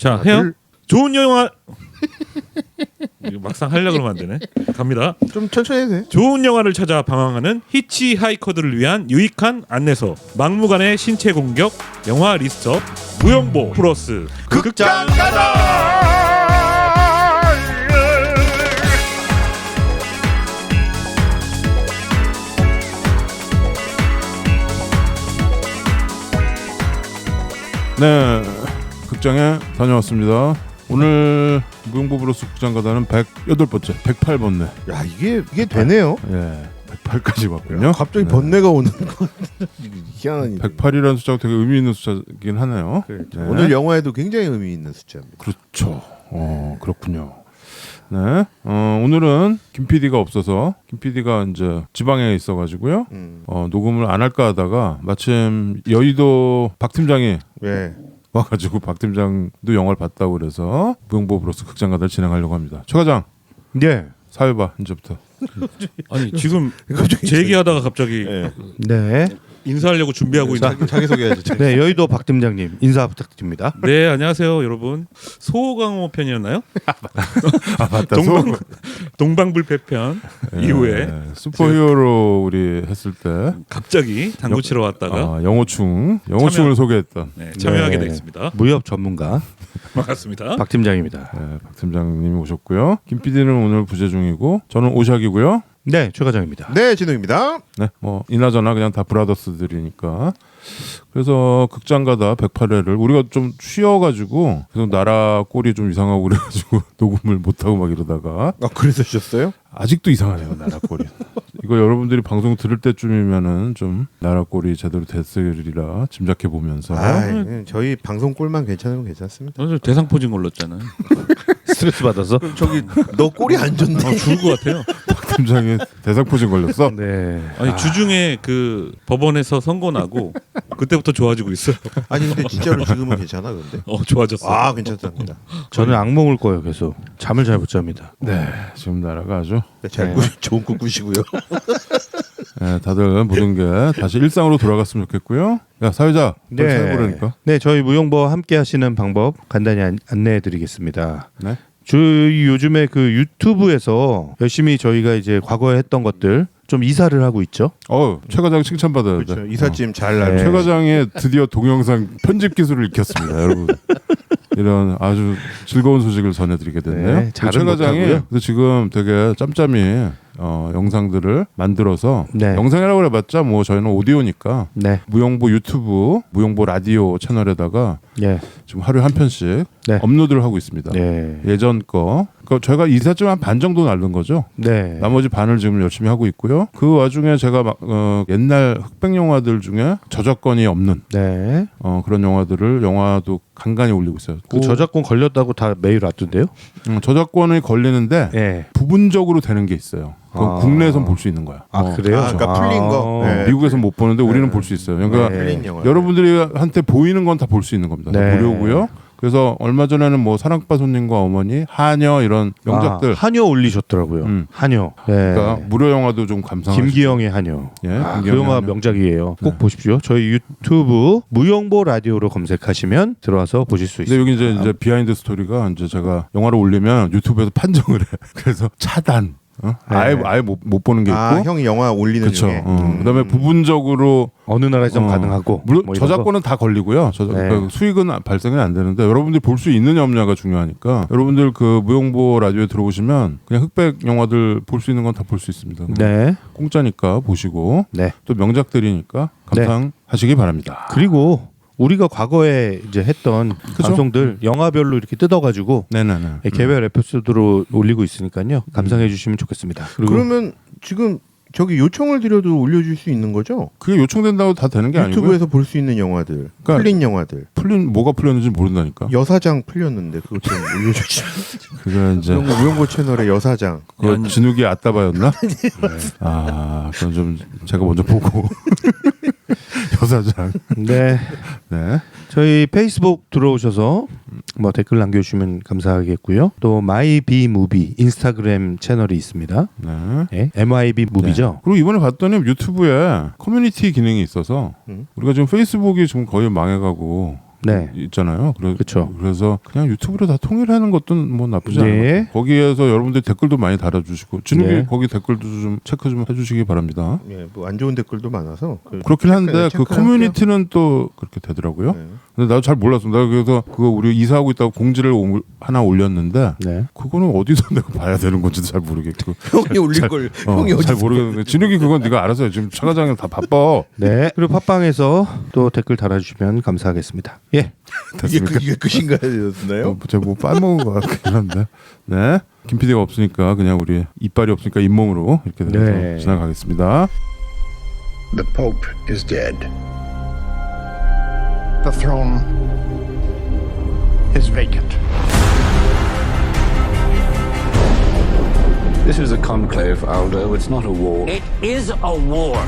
자, 해요. 좋은 영화. 이거 막상 하려고 그러면 안 되네. 갑니다. 좀 천천히 해도 돼. 좋은 영화를 찾아 방황하는 히치하이커들을 위한 유익한 안내서. 막무가내 신체 공격 영화 리스트업 무용보 플러스 극장 가자. 네, 극장에 다녀왔습니다. 오늘 무용보 플러스 극장 가다는 108번째, 108번네. 야, 이게 되네요. 예, 108까지 왔군요. 갑자기 네. 번뇌가 오는 거. 희한한. 108이라는 숫자가 되게 의미 있는 숫자이긴 하네요. 그렇죠. 네. 오늘 영화에도 굉장히 의미 있는 숫자입니다. 그렇죠. 그렇군요. 네, 오늘은 김 PD가 없어서 김 PD가 이제 지방에 있어가지고요. 녹음을 안 할까 하다가 마침 여의도 박 팀장이 네. 와가지고 박 팀장도 영화를 봤다고 그래서 무용보 플러스 극장 가다를 진행하려고 합니다. 최 과장, 네. 사회봐 이제부터. 아니 지금 제 얘기하다가 갑자기 네. 인사하려고 준비하고 있는. 자기 소개해야죠. 네, 여의도 박 팀장님 인사 부탁드립니다. 네, 안녕하세요 여러분. 소강호 편이었나요? 아 맞다. 동방불패편 이후에 슈퍼히어로 우리 했을 때 갑자기 당구 치러 왔다가 영호충을 소개했던 참여하게 네. 됐습니다. 무협 전문가 반갑습니다. 박 팀장입니다. 박 팀장님이 오셨고요. 김 PD는 오늘 부재 중이고 저는 오샥이고요. 네, 최 과장입니다. 네, 진우입니다. 네, 뭐 이나저나 그냥 다 브라더스들이니까. 그래서 극장 가다 108회를 우리가 좀 쉬어가지고 계속 나라 꼴이 좀 이상하고 그래가지고 녹음을 못하고 막 이러다가 그래서 주셨어요? 아직도 이상하네요, 나라 꼴이. 이거 여러분들이 방송 들을 때쯤이면은 좀 나라 꼴이 제대로 됐으리라 짐작해 보면서. 저희 방송 꼴만 괜찮으면 괜찮습니다. 오늘 대상포진 걸렸잖아요. 스트레스 받아서? 저기 너 꼴이 안 좋네. 죽을 것 같아요. 박 팀장이 대상포진 걸렸어. 네. 아니 주중에 그 법원에서 선고 나고 그때부터 좋아지고 있어요. 아니 근데 진짜로 지금은 괜찮아 근데. 좋아졌어. 괜찮답니다. 저는 악몽 을 거예요, 계속. 잠을 잘 못 잡니다. 네, 지금 나라가 아주 좋은 꿈 꾸시고요. 네, 다들 모든 게 다시 일상으로 돌아갔으면 좋겠고요. 야 사회자, 잘 해보라니까. 네, 저희 무용보와 함께 하시는 방법 간단히 안내해드리겠습니다. 네. 저희 요즘에 그 유튜브에서 열심히 저희가 이제 과거에 했던 것들 좀 이사를 하고 있죠. 최 과장 칭찬받아야 돼. 그렇죠. 이삿짐 잘 나르. 네. 최 과장의 드디어 동영상 편집 기술을 익혔습니다, 여러분. 이런 아주 즐거운 소식을 전해드리게 됐네요. 네, 최 잘은 과장이 못하고요. 지금 되게 짬짬이 영상들을 만들어서 네. 영상이라고 해봤자 뭐 저희는 오디오니까 네, 무용보 유튜브, 무용보 라디오 채널에다가 네, 지금 하루에 한 편씩 네. 업로드를 하고 있습니다. 네, 예전 거. 그러니까 저희가 이삿짐 한 반 정도 날른 거죠. 네. 나머지 반을 지금 열심히 하고 있고요. 그 와중에 제가 옛날 흑백 영화들 중에 저작권이 없는 네. 그런 영화도 간간히 올리고 있어요. 그 저작권 걸렸다고 다 메일 왔던데요? 저작권이 걸리는데 네. 부분적으로 되는 게 있어요. 그건 국내에선 볼 수 있는 거야. 그래요? 그러니까 풀린 거. 네. 미국에선 못 보는데 우리는 볼 수 있어요. 그러니까 풀린 영화. 여러분들이 한테 보이는 건 다 볼 수 있는 겁니다. 네. 무료고요. 그래서 얼마 전에는 뭐 사랑바 손님과 어머니, 하녀 이런 명작들. 한여 올리셨더라고요. 한여. 네. 그러니까 무료 영화도 좀 감상하시고. 김기영의 한여. 예, 그 김기영의 영화 한여. 명작이에요. 꼭 네. 보십시오. 저희 유튜브 무용보 라디오로 검색하시면 들어와서 보실 수 근데 있어요. 여기 이제 비하인드 스토리가 이제 제가 영화를 올리면 유튜브에서 판정을 해. 그래서 차단. 아예 못 보는 게 있고. 형이 영화 올리는 그렇죠. 중에. 그다음에 부분적으로 어느 나라에선 가능하고. 물론 뭐 이런 저작권은 다 걸리고요. 네. 그러니까 수익은 발생이 안 되는데 여러분들이 볼 수 있느냐 없냐가 중요하니까 여러분들 그 무용보 라디오에 들어오시면 그냥 흑백 영화들 볼 수 있는 건 다 볼 수 있습니다. 네. 공짜니까 보시고 네. 또 명작들이니까 감상하시기 바랍니다. 그리고 우리가 과거에 이제 했던 방송들 영화별로 이렇게 뜯어가지고 네네네. 개별 에피소드로 올리고 있으니까요. 감상해 주시면 좋겠습니다. 그리고 그러면 지금 저기 요청을 드려도 올려줄 수 있는 거죠? 그게 요청된다고 다 되는 게 아니고요. 유튜브에서 볼 수 있는 영화들, 그러니까 풀린 영화들. 뭐가 풀렸는지 모르다니까. 여사장 풀렸는데 그것 좀 올려주시면. 그게 이제 무용보 채널의 여사장. 그 진욱이 아따바였나? 그건 좀 제가 먼저 보고 여사장. 네. 네. 저희 페이스북 들어오셔서 뭐 댓글 남겨주시면 감사하겠고요. 또 마이비무비 인스타그램 채널이 있습니다. 네. 네, MIB 무비죠. 그리고 이번에 봤더니 유튜브에 커뮤니티 기능이 있어서 우리가 지금 페이스북이 지금 거의 망해가고 네. 있잖아요. 그쵸. 그래서 그냥 유튜브로 다 통일하는 것도 뭐 나쁘지 않아요. 네. 거기에서 여러분들 댓글도 많이 달아주시고 진욱이 네. 거기 댓글도 좀 체크 좀 해주시기 바랍니다. 예, 뭐 안 좋은 댓글도 많아서 그렇긴 한데 그 체크할게요. 커뮤니티는 또 그렇게 되더라고요. 네. 근데 나도 잘 몰랐어. 나 그래서 그거 우리 이사하고 있다고 공지를 하나 올렸는데 네. 그거는 어디서 내가 봐야 되는 건지도 잘 모르겠고. 형이 올릴 걸 형이 잘 어디 모르겠는데 진욱이 그건 네가 알아서 해. 지금 차 과장이 다 바빠. 네. 그리고 팟빵에서 또 댓글 달아주시면 감사하겠습니다. 예. 됐습니까? 이게 끝인가요? 제가 뭐 빨먹은 것 같긴 한데. 네. 김 PD가 없으니까 그냥 우리 이빨이 없으니까 잇몸으로 이렇게 돼서 네. 지나가겠습니다. The Pope is dead. The throne is vacant. This is a conclave, Aldo. It's not a war. It is a war.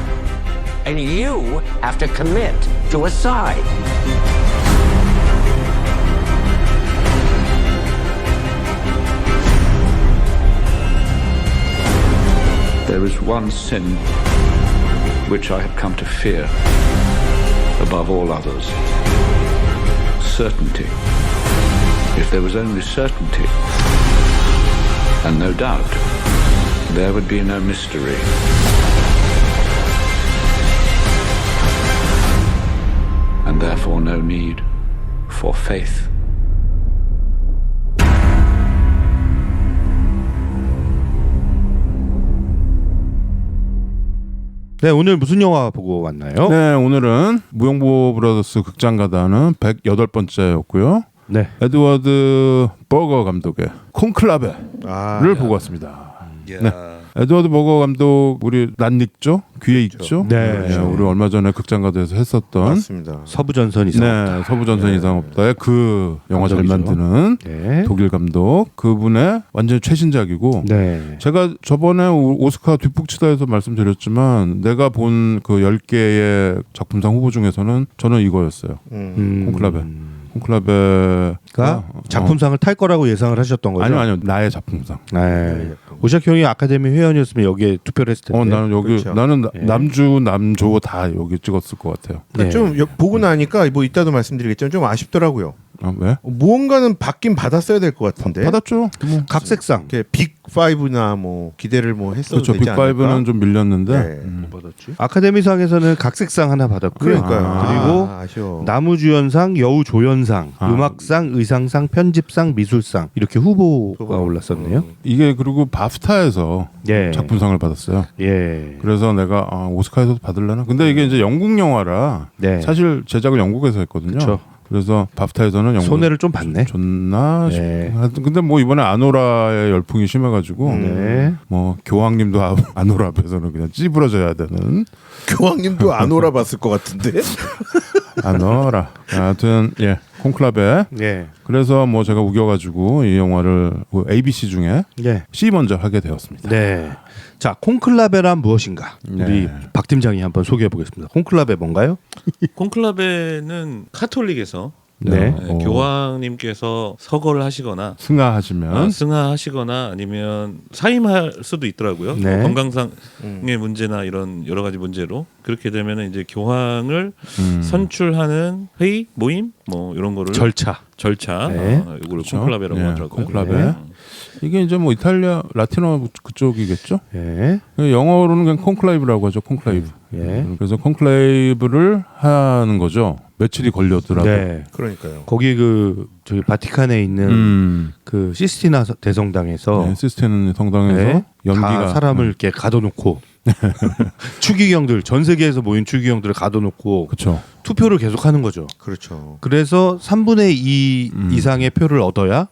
And you have to commit to a side. There is one sin which I have come to fear above all others. Certainty. If there was only certainty and no doubt, there would be no mystery. And therefore no need for faith. 네, 오늘 무슨 영화 보고 왔나요? 네, 오늘은 무용보 브라더스 극장 가다는 108번째였고요. 네. 에드워드 버거 감독의 콘클라베를 보고 왔습니다. 네. 에드워드 버거 감독 우리 낯익죠? 귀에 익죠? 네. 우리 얼마 전에 극장가도에서 했었던 맞습니다. 서부전선 이상. 네, 서부전선 이상 없다의 그 영화 잘 감독이죠. 만드는 네. 독일 감독 그분의 완전 최신작이고 네. 제가 저번에 오스카 뒷북치다에서 말씀드렸지만 내가 본 그 10개의 작품상 후보 중에서는 저는 이거였어요. 콘클라베. 콘클라베가 작품상을 탈 거라고 예상을 하셨던 거죠? 아니요 나의 작품상. 네. 오샥 형이 아카데미 회원이었으면 여기에 투표를 했을 텐데. 나는 여기 그렇죠. 나는 네. 남주 남조 다 여기 찍었을 것 같아요. 네. 좀 보고 나니까 뭐 이따도 말씀드리겠지만 좀 아쉽더라고요. 아, 왜? 무언가는 받긴 받았어야 될 것 같은데. 받았죠. 뭐. 각색상. 이렇게 빅5나 뭐 기대를 뭐 했어도 그렇죠. 되지 않을까? 빅5는 좀 밀렸는데. 네. 받았지? 아카데미상에서는 각색상 하나 받았고요. 그러니까요. 그리고 아쉬워. 나무주연상, 여우조연상, 아. 음악상, 의상상, 편집상, 미술상 이렇게 후보가 올랐었네요. 이게 그리고 바프타에서 예. 작품상을 받았어요. 예. 그래서 내가 오스카에서도 받으려나? 근데 이게 이제 영국 영화라 네. 사실 제작을 영국에서 했거든요. 그쵸. 그래서 바프타에서는 영국 손해를 좀 봤네. 줬나? 네. 하여튼 근데 뭐 이번에 아노라의 열풍이 심해가지고 네. 뭐 교황님도 아노라 앞에서는 그냥 찌부러져야 되는 교황님도 안 오라봤을 것 같은데. 아노라. 하여튼 예 콘클라베. 예. 그래서 뭐 제가 우겨가지고 이 영화를 그 ABC 중에 예. C 먼저 하게 되었습니다. 네. 자, 콘클라베란 무엇인가? 네. 우리 박 팀장이 한번 소개해 보겠습니다. 콘클라베 뭔가요? 콘클라베는 카톨릭에서 네. 교황님께서 서거를 하시거나 승하하시면 승하하시거나 아니면 사임할 수도 있더라고요. 네. 건강상의 문제나 이런 여러 가지 문제로 그렇게 되면 이제 교황을 음. 선출하는 회의, 모임 뭐 이런 거를 절차. 이거를 그렇죠. 콘클라베라고 예, 하더라고요. 콘클라베. 네. 이게 이제 뭐 이탈리아 라틴어 그쪽이겠죠? 예. 영어로는 그냥 콘클레이브라고 하죠. 콘클레이브. 예. 그래서 콘클레이브를 하는 거죠. 며칠이 걸렸더라도. 네. 그러니까요. 거기 그 저기 바티칸에 있는 그 시스티나 대성당에서 네, 시스테는 성당에서 네. 연기가 다 사람을 이렇게 가둬놓고 추기경들 전 세계에서 모인 추기경들을 가둬놓고 그렇죠. 투표를 계속하는 거죠. 그렇죠. 그래서 3분의 2 이상의 표를 얻어야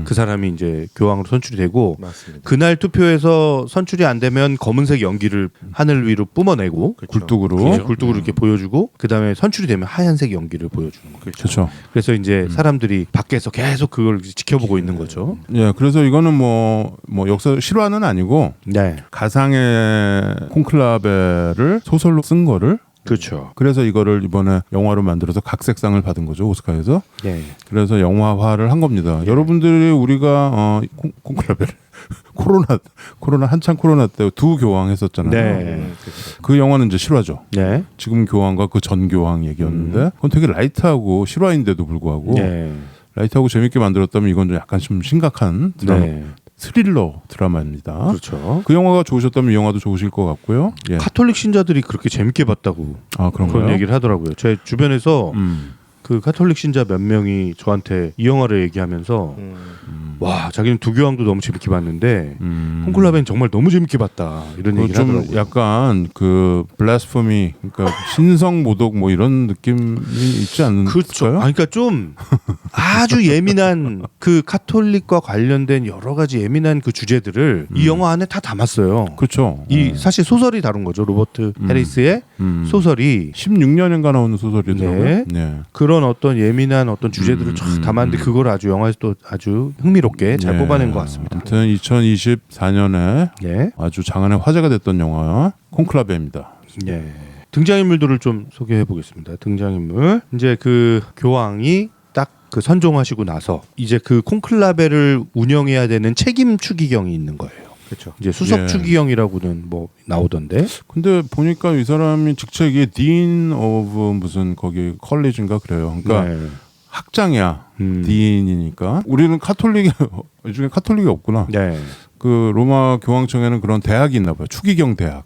그 사람이 이제 교황으로 선출이 되고 맞습니다. 그날 투표에서 선출이 안 되면 검은색 연기를 하늘 위로 뿜어내고 그렇죠. 굴뚝으로. 굴뚝으로 이렇게 보여주고 그 다음에 선출이 되면 하얀색 연기를 보여주는 거죠. 그렇죠. 그래서 이제 사람들이 밖에서 계속 그걸 지켜보고 있는 거죠. 예, 그래서 이거는 뭐 역사 실화는 아니고 네. 가상의 콘클라베를 소설로 쓴 거를 그렇죠. 그래서 이거를 이번에 영화로 만들어서 각색상을 받은 거죠, 오스카에서. 예. 그래서 영화화를 한 겁니다. 여러분들이 우리가 콘클라베를 코로나 한창 코로나 때 두 교황 했었잖아요. 네. 그 영화는 이제 실화죠. 네. 지금 교황과 그 전 교황 얘기였는데 그건 되게 라이트하고 실화인데도 불구하고 네. 라이트하고 재밌게 만들었다면 이건 좀 약간 좀 심각한 드라마, 네. 스릴러 드라마입니다. 그렇죠. 그 영화가 좋으셨다면 이 영화도 좋으실 것 같고요. 예. 카톨릭 신자들이 그렇게 재밌게 봤다고 그런가요? 그런 얘기를 하더라고요. 제 주변에서 그 카톨릭 신자 몇 명이 저한테 이 영화를 얘기하면서 와 자기는 두 교황도 너무 재밌게 봤는데 콘클라베는 정말 너무 재밌게 봤다 이런 얘기를 좀 하더라고요. 약간 그 블라스포미, 그러니까 신성 모독 뭐 이런 느낌이 있지 않을까요? 그렇죠. 그러니까 좀 아주 예민한 그 카톨릭과 관련된 여러 가지 예민한 그 주제들을 이 영화 안에 다 담았어요. 그렇죠. 이 사실 소설이 다룬 거죠. 로버트 해리스의 소설이 16년인가 나오는 소설이더라고요. 네. 네. 그런 어떤 예민한 어떤 주제들을 쫙 담았는데 그걸 아주 영화에서 또 아주 흥미롭게 잘 네. 뽑아낸 것 같습니다. 아무튼 2024년에 예. 아주 장안의 화제가 됐던 영화 콘클라베입니다. 예. 등장인물들을 좀 소개해 보겠습니다. 등장인물 이제 그 교황이 딱 그 선종하시고 나서 이제 그 콘클라베를 운영해야 되는 책임 추기경이 있는 거예요. 그렇죠. 이제 수석 예. 추기경이라고는 뭐 나오던데. 근데 보니까 이 사람이 직책이 딘 오브 무슨 거기 컬리지인가 그래요. 그러니까 네. 학장이야. 딘이니까. 우리는 카톨릭이 이 중에 카톨릭이 없구나. 네. 그 로마 교황청에는 그런 대학이 있나 봐요. 추기경 대학.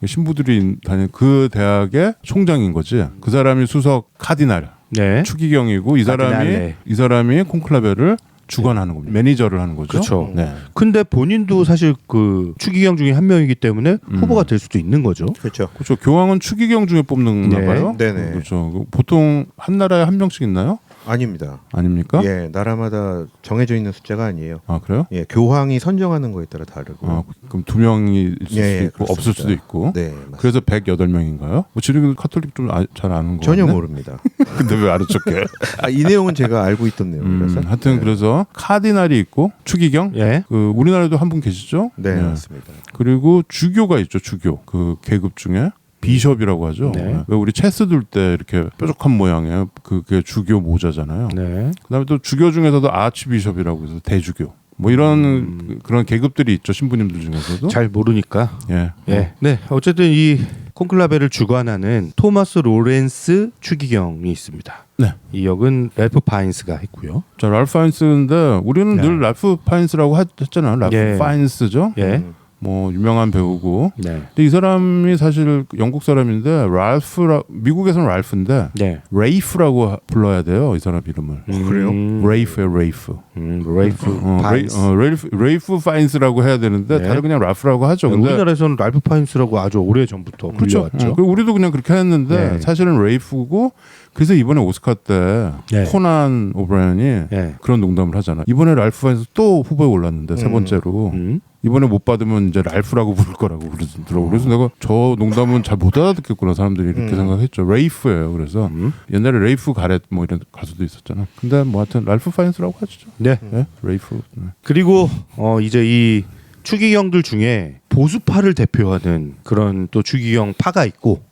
신부들이 다니는 그 대학의 총장인 거지. 그 사람이 수석 카디날 네. 추기경이고 카디날레. 이 사람이 콘클라베를 주관하는 겁니다. 매니저를 하는 거죠. 그렇죠. 네. 근데 본인도 사실 그 추기경 중에 한 명이기 때문에 후보가 될 수도 있는 거죠. 그렇죠. 그렇죠. 교황은 추기경 중에 뽑는가 네. 봐요. 네네. 그렇죠. 보통 한 나라에 한 명씩 있나요? 아닙니다. 아닙니까? 예, 나라마다 정해져 있는 숫자가 아니에요. 아 그래요? 예, 교황이 선정하는 거에 따라 다르고. 아, 그럼 2명이 있을 수도 예, 있고 그렇습니다. 없을 수도 있고. 네, 맞습니다. 그래서 108명인가요? 뭐 지금 카톨릭 좀 잘 아는 거 전혀 같네? 모릅니다. 근데 왜 아는 척해? 이 내용은 제가 알고 있던 내용이라서. 하여튼 네. 그래서 카디날이 있고 추기경. 예. 그 우리나라에도 한 분 계시죠? 네, 맞습니다. 그리고 주교가 있죠. 주교. 그 계급 중에 비숍이라고 하죠. 네. 왜 우리 체스 둘 때 이렇게 뾰족한 모양의 그게 주교 모자잖아요. 네. 그다음에 또 주교 중에서도 아치비숍이라고 해서 대주교. 뭐 이런 그런 계급들이 있죠. 신부님들 중에서도. 잘 모르니까. 예. 예. 네. 어쨌든 이 콘클라베를 주관하는 토마스 로렌스 추기경이 있습니다. 네. 이 역은 랄프 파인스가 했고요. 자, 랄프 파인스인데 우리는 네. 늘 랄프 파인스라고 했잖아요. 랄프 예. 파인스죠. 예. 뭐 유명한 배우고. 네. 근데 이 사람이 사실 영국 사람인데 미국에서는 랄프인데 네. 레이프라고 불러야 돼요. 이 사람 이름을. 그래요? 레이프예요, 레이프. 랄프 파인스. 레이프 파인스라고 해야 되는데 네. 다들 그냥 랄프라고 하죠. 근데 우리나라에서는 랄프 파인스라고 아주 오래 전부터 그렇죠. 불려왔죠. 그리고 우리도 그냥 그렇게 했는데 네. 사실은 레이프고 그래서 이번에 오스카 때 네. 코난 오브라이언이 네. 그런 농담을 하잖아. 이번에 랄프 파인스 또 후보에 올랐는데 세 번째로 이번에 못 받으면 이제 랄프라고 부를 거라고 그러더라고. 그래서 내가 저 농담은 잘 못 알아듣겠구나 사람들이 이렇게 생각했죠. 레이프예요. 그래서 옛날에 레이프 가렛 뭐 이런 가수도 있었잖아. 근데 뭐 하여튼 랄프 파인스라고 하죠. 네. 네? 레이프. 네. 그리고 이제 이 추기경들 중에 보수파를 대표하는 그런 또 추기경 파가 있고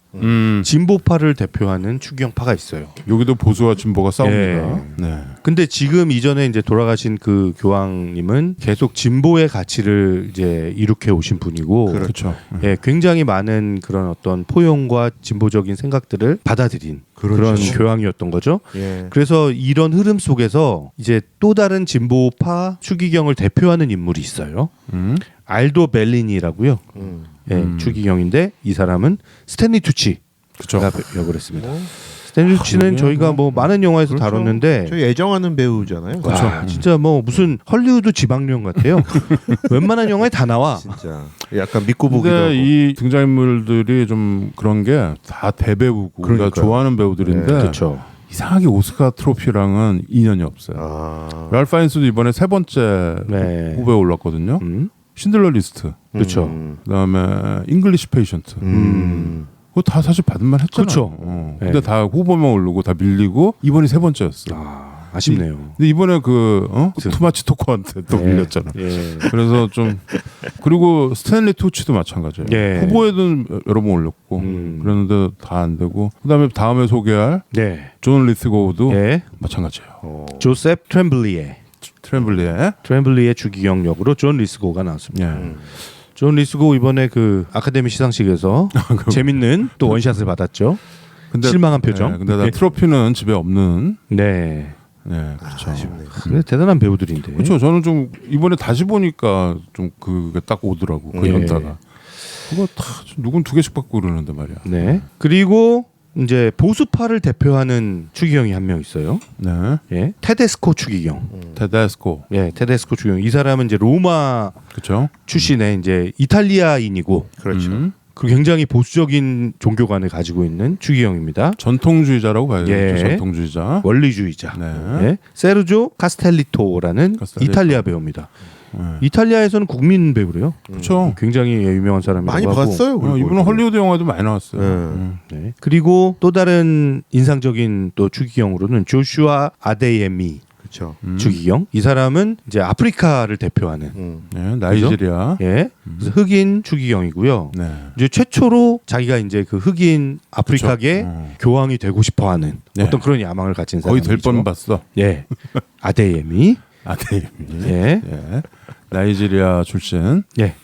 진보파를 대표하는 추기경파가 있어요. 여기도 보수와 진보가 싸웁니다. 예. 네. 근데 지금 이전에 이제 돌아가신 그 교황님은 계속 진보의 가치를 이제 이룩해 오신 분이고, 그렇죠. 예, 굉장히 많은 그런 어떤 포용과 진보적인 생각들을 받아들인 그런 교황이었던 거죠. 예. 그래서 이런 흐름 속에서 이제 또 다른 진보파 추기경을 대표하는 인물이 있어요. 알도 벨리니라고요. 예, 추기경인데 이 사람은 스탠리 투치가 그렇죠. 역을 했습니다. 스탠리 투치는 저희가 뭐 많은 영화에서 그렇죠. 다뤘는데 저희 애정하는 배우잖아요. 와, 진짜 뭐 무슨 헐리우드 지방령 같아요. 웬만한 영화에 다 나와. 진짜 약간 믿고 보기도 하고. 근데 이 등장인물들이 좀 그런 게 다 대배우고 우리가 그러니까요. 좋아하는 배우들인데 네, 그렇죠. 이상하게 오스카 트로피랑은 인연이 없어요. 아. 랄프 파인스도 이번에 세 번째 네. 후보에 올랐거든요. 신들러 리스트, 그렇죠. 그다음에 잉글리시 페이션트. 그거 다 사실 받을만 했잖아요. 그렇죠. 근데 네. 다 후보만 오르고 다 밀리고 이번이 세 번째였어. 아쉽네요. 근데 이번에 투마치 토커한테 또 밀렸잖아. 예. 그래서 좀 그리고 스탠리 투치도 마찬가지예요. 예. 후보에도 여러 번 올렸고 그랬는데 다 안 되고 그다음에 다음에 소개할 네. 존 리스고우도 예. 마찬가지예요. 조셉 트렘블리의 주기경 역으로 존 리스고가 나왔습니다. 예. 존 리스고 이번에 그 아카데미 시상식에서 재밌는 또 원샷을 받았죠. 근데, 실망한 표정. 예, 근데 나 트로피는 집에 없는. 네. 네, 그렇죠. 그래 대단한 배우들인데. 그렇죠. 저는 좀 이번에 다시 보니까 좀 그게 딱 오더라고. 그 예. 연타가. 그거 다 누군 2개씩 받고 그러는데 말이야. 네. 그리고 이제 보수파를 대표하는 추기경이 한 명 있어요. 네. 예. 테데스코 추기경. 테데스코. 예, 테데스코 추기경. 이 사람은 이제 로마 그렇죠. 출신의 이제 이탈리아인이고 그렇죠. 그 굉장히 보수적인 종교관을 가지고 있는 추기경입니다. 전통주의자라고 봐야죠. 예. 전통주의자. 원리주의자. 네. 예. 세르조 카스텔리토라는 카스텔리토. 이탈리아 배우입니다. 네. 이탈리아에서는 국민 배우래요. 그렇죠. 굉장히 유명한 사람이라고 많이 하고. 봤어요. 그리고 이분은 헐리우드 영화도 많이 나왔어요. 네. 네. 그리고 또 다른 인상적인 또 추기경으로는 조슈아 아데예미 그렇죠. 추기경. 이 사람은 이제 아프리카를 대표하는 네, 나이지리아. 예. 그래서 흑인 추기경이고요. 네. 이제 최초로 자기가 이제 그 흑인 아프리카계 그쵸. 교황이 되고 싶어하는 네. 어떤 그런 야망을 가진 거의 사람이죠. 될 뻔 봤어. 예. 아데예미. 네. 예. 예. 나이지리아 출신. 예.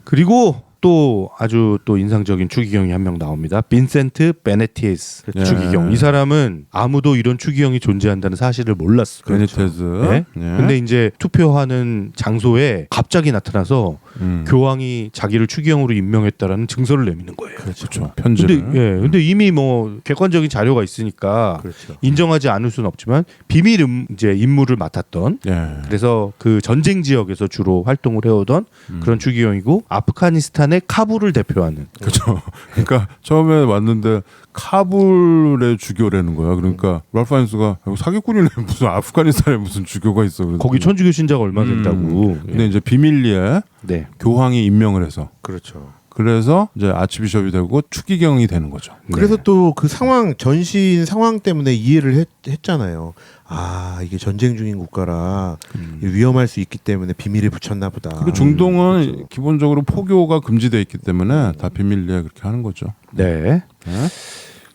그리고 또 아주 또 인상적인 추기경이 한 명 나옵니다. 빈센트 베네티스 네. 추기경. 이 사람은 아무도 이런 추기경이 존재한다는 사실을 몰랐어요. 베니테즈. 네. 근데 이제 투표하는 장소에 갑자기 나타나서 교황이 자기를 추기경으로 임명했다라는 증서를 내미는 거예요. 그렇죠. 편지를. 근데 이미 뭐 객관적인 자료가 있으니까 그렇죠. 인정하지 않을 수는 없지만 비밀 이제 임무를 맡았던 예. 그래서 그 전쟁 지역에서 주로 활동을 해오던 그런 추기경이고 아프가니스탄의 카불을 대표하는 그렇죠. 그러니까 처음에 왔는데 카불의 주교라는 거야. 그러니까 랄프 파인스가 사기꾼이네. 무슨 아프가니스탄에 무슨 주교가 있어. 그래서 거기 천주교 신자가 얼마나 됐다고. 근데 이제 비밀리에 네. 교황이 임명을 해서 그렇죠. 그래서 이제 아치비숍이 되고 추기경이 되는 거죠. 그래서 또 그 상황 전신 상황 때문에 이해를 했잖아요. 아 이게 전쟁 중인 국가라 위험할 수 있기 때문에 비밀에 붙였나 보다. 그리고 중동은 기본적으로 포교가 금지되어 있기 때문에 다 비밀리에 그렇게 하는 거죠. 네. 네?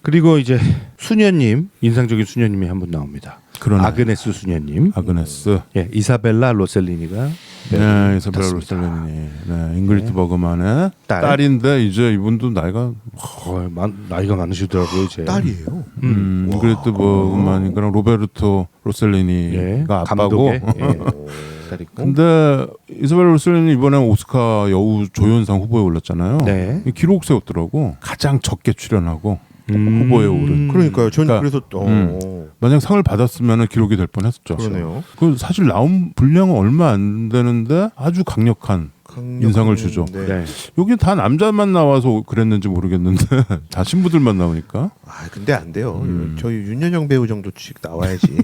그리고 이제 수녀님 인상적인 수녀님이 한 분 나옵니다. 그러네. 아그네스 수녀님. 아그네스. 예, 이사벨라 로셀리니가 네, 이사벨라 맡았습니다. 로셀리니. 네, 잉그리트 버그만의 딸. 딸인데 이제 이분도 나이가 나이가 많으시더라고요, 이제. 딸이에요. 잉그리트 버그만이랑 로베르토 로셀리니가 예, 아빠고. 감독의 예, 딸이고. 근데 이사벨라 로셀리니 이번에 오스카 여우 조연상 후보에 올랐잖아요. 네. 기록 세웠더라고. 가장 적게 출연하고 후보에 오른. 그러니까요. 전 그러니까, 그래서 만약 상을 받았으면 기록이 될 뻔했었죠. 그러네요. 그 사실 나온 분량은 얼마 안 되는데 아주 강력한 인상을 주죠. 네. 여기 다 남자만 나와서 그랬는지 모르겠는데 다 신부들만 나오니까. 아 근데 안 돼요. 저희 윤여정 배우 정도씩 나와야지.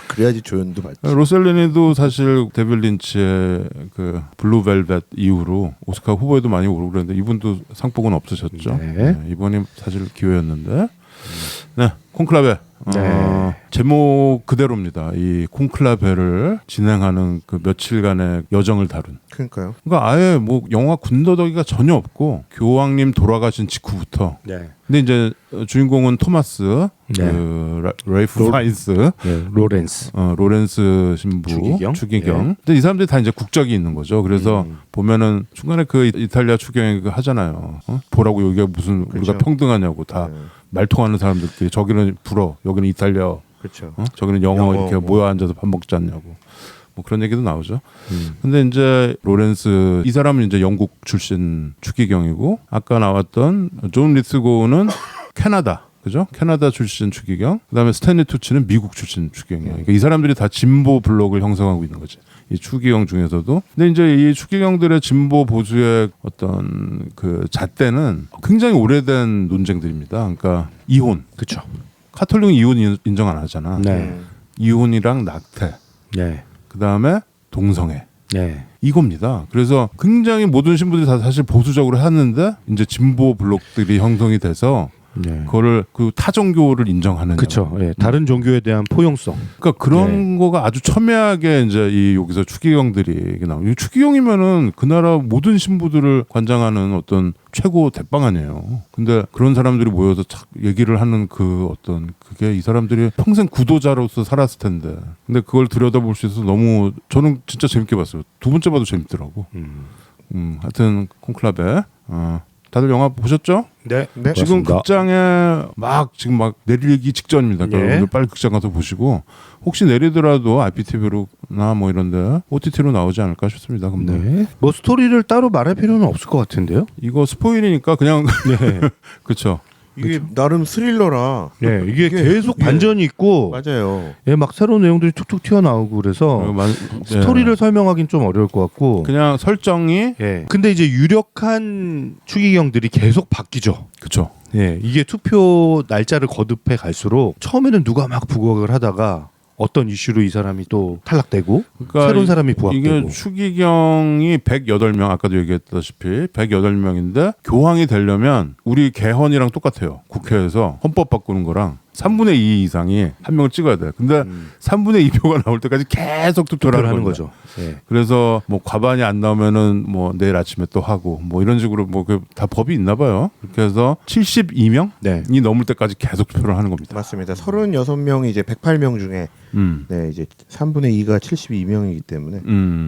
그래야지 조연도 받지. 로셀리니도 사실 데빌 린치의 그 블루벨벳 이후로 오스카 후보에도 많이 오르고 그랬는데 이분도 상복은 없으셨죠. 네. 네, 이번이 사실 기회였는데. 네, 콘클라베. 네. 제목 그대로입니다. 이 콘클라베를 진행하는 그 며칠간의 여정을 다룬. 그러니까요. 그러니까 아예 뭐 영화 군더더기가 전혀 없고 교황님 돌아가신 직후부터. 네. 근데 이제 주인공은 토마스, 네. 그 레이프 파인스, 네. 로렌스. 로렌스 신부, 추기경. 추기경. 근데 이 사람들이 다 이제 국적이 있는 거죠. 그래서 보면은 중간에 그 이탈리아 추기경이 그 하잖아요. 보라고 여기가 무슨 그렇죠. 우리가 평등하냐고 다 말통하는 사람들끼리 저기는 불어, 여기는 이탈리아, 그렇죠. 저기는 영어 이렇게 뭐. 모여 앉아서 밥 먹지 않냐고. 뭐 그런 얘기도 나오죠. 근데 이제 로렌스 이 사람은 이제 영국 출신 추기경이고 아까 나왔던 존 리스고는 캐나다. 그죠? 캐나다 출신 추기경. 그다음에 스탠리 투치는 미국 출신 추기경이에요. 그러니까 이 사람들이 다 진보 블록을 형성하고 있는 거지. 이 추기경 중에서도. 근데 이제 이 추기경들의 진보 보수의 어떤 그 잣대는 굉장히 오래된 논쟁들입니다. 그러니까 이혼. 그렇죠. 카톨릭은 이혼 인정 안 하잖아. 네. 이혼이랑 낙태. 네. 그다음에 동성애. 네. 이겁니다. 그래서 굉장히 모든 신부들이 다 사실 보수적으로 하는데 이제 진보 블록들이 형성이 돼서 네. 그거를 그 타종교를 인정하는. 그렇죠. 예, 다른 종교에 대한 포용성. 그러니까 그런 거가 아주 첨예하게 이제 이 여기서 추기경들이 나오고, 추기경이면은 그 나라 모든 신부들을 관장하는 어떤 최고 대빵 아니에요. 근데 그런 사람들이 모여서 얘기를 하는 그 어떤 그게 이 사람들이 평생 구도자로서 살았을 텐데, 근데 그걸 들여다볼 수 있어서 너무 저는 진짜 재밌게 봤어요. 두 번째 봐도 재밌더라고. 하여튼 콘클라베. 다들 영화 보셨죠? 네. 지금 맞습니다. 극장에 지금 막 내리기 직전입니다. 그러니까 예. 여러분들 빨리 극장 가서 보시고, 혹시 내리더라도 IPTV로나 뭐 이런데 OTT로 나오지 않을까 싶습니다. 근데 네. 뭐 스토리를 따로 말할 필요는 없을 것 같은데요. 이거 스포일이니까 그냥 네. 그렇죠. 이게 나름 스릴러라. 네, 이게 계속 반전이 있고, 맞아요. 예, 막 새로운 내용들이 툭툭 튀어나오고 그래서 스토리를 설명하기는 좀 어려울 것 같고. 그냥 설정이 예. 근데 이제 유력한 추기경들이 계속 바뀌죠. 그렇죠. 예, 이게 투표 날짜를 거듭해 갈수록 처음에는 누가 막 부각을 하다가 어떤 이슈로 이 사람이 또 탈락되고, 그러니까 새로운 사람이 부각되고. 이게 추기경이 108명, 아까도 얘기했다시피 108명인데 교황이 되려면 우리 개헌이랑 똑같아요. 국회에서 헌법 바꾸는 거랑 3분의 2 이상이 한 명을 찍어야 돼. 근데 3분의 2표가 나올 때까지 계속 투표를 하는 겁니다. 거죠. 예. 그래서 뭐 과반이 안 나오면은 뭐 내일 아침에 또 하고 뭐 이런 식으로 뭐 다 법이 있나 봐요. 그렇게 해서 72명이 네. 넘을 때까지 계속 투표를 하는 겁니다. 맞습니다. 36명이 이제 108명 중에 네, 이제 3분의 2가 72명이기 때문에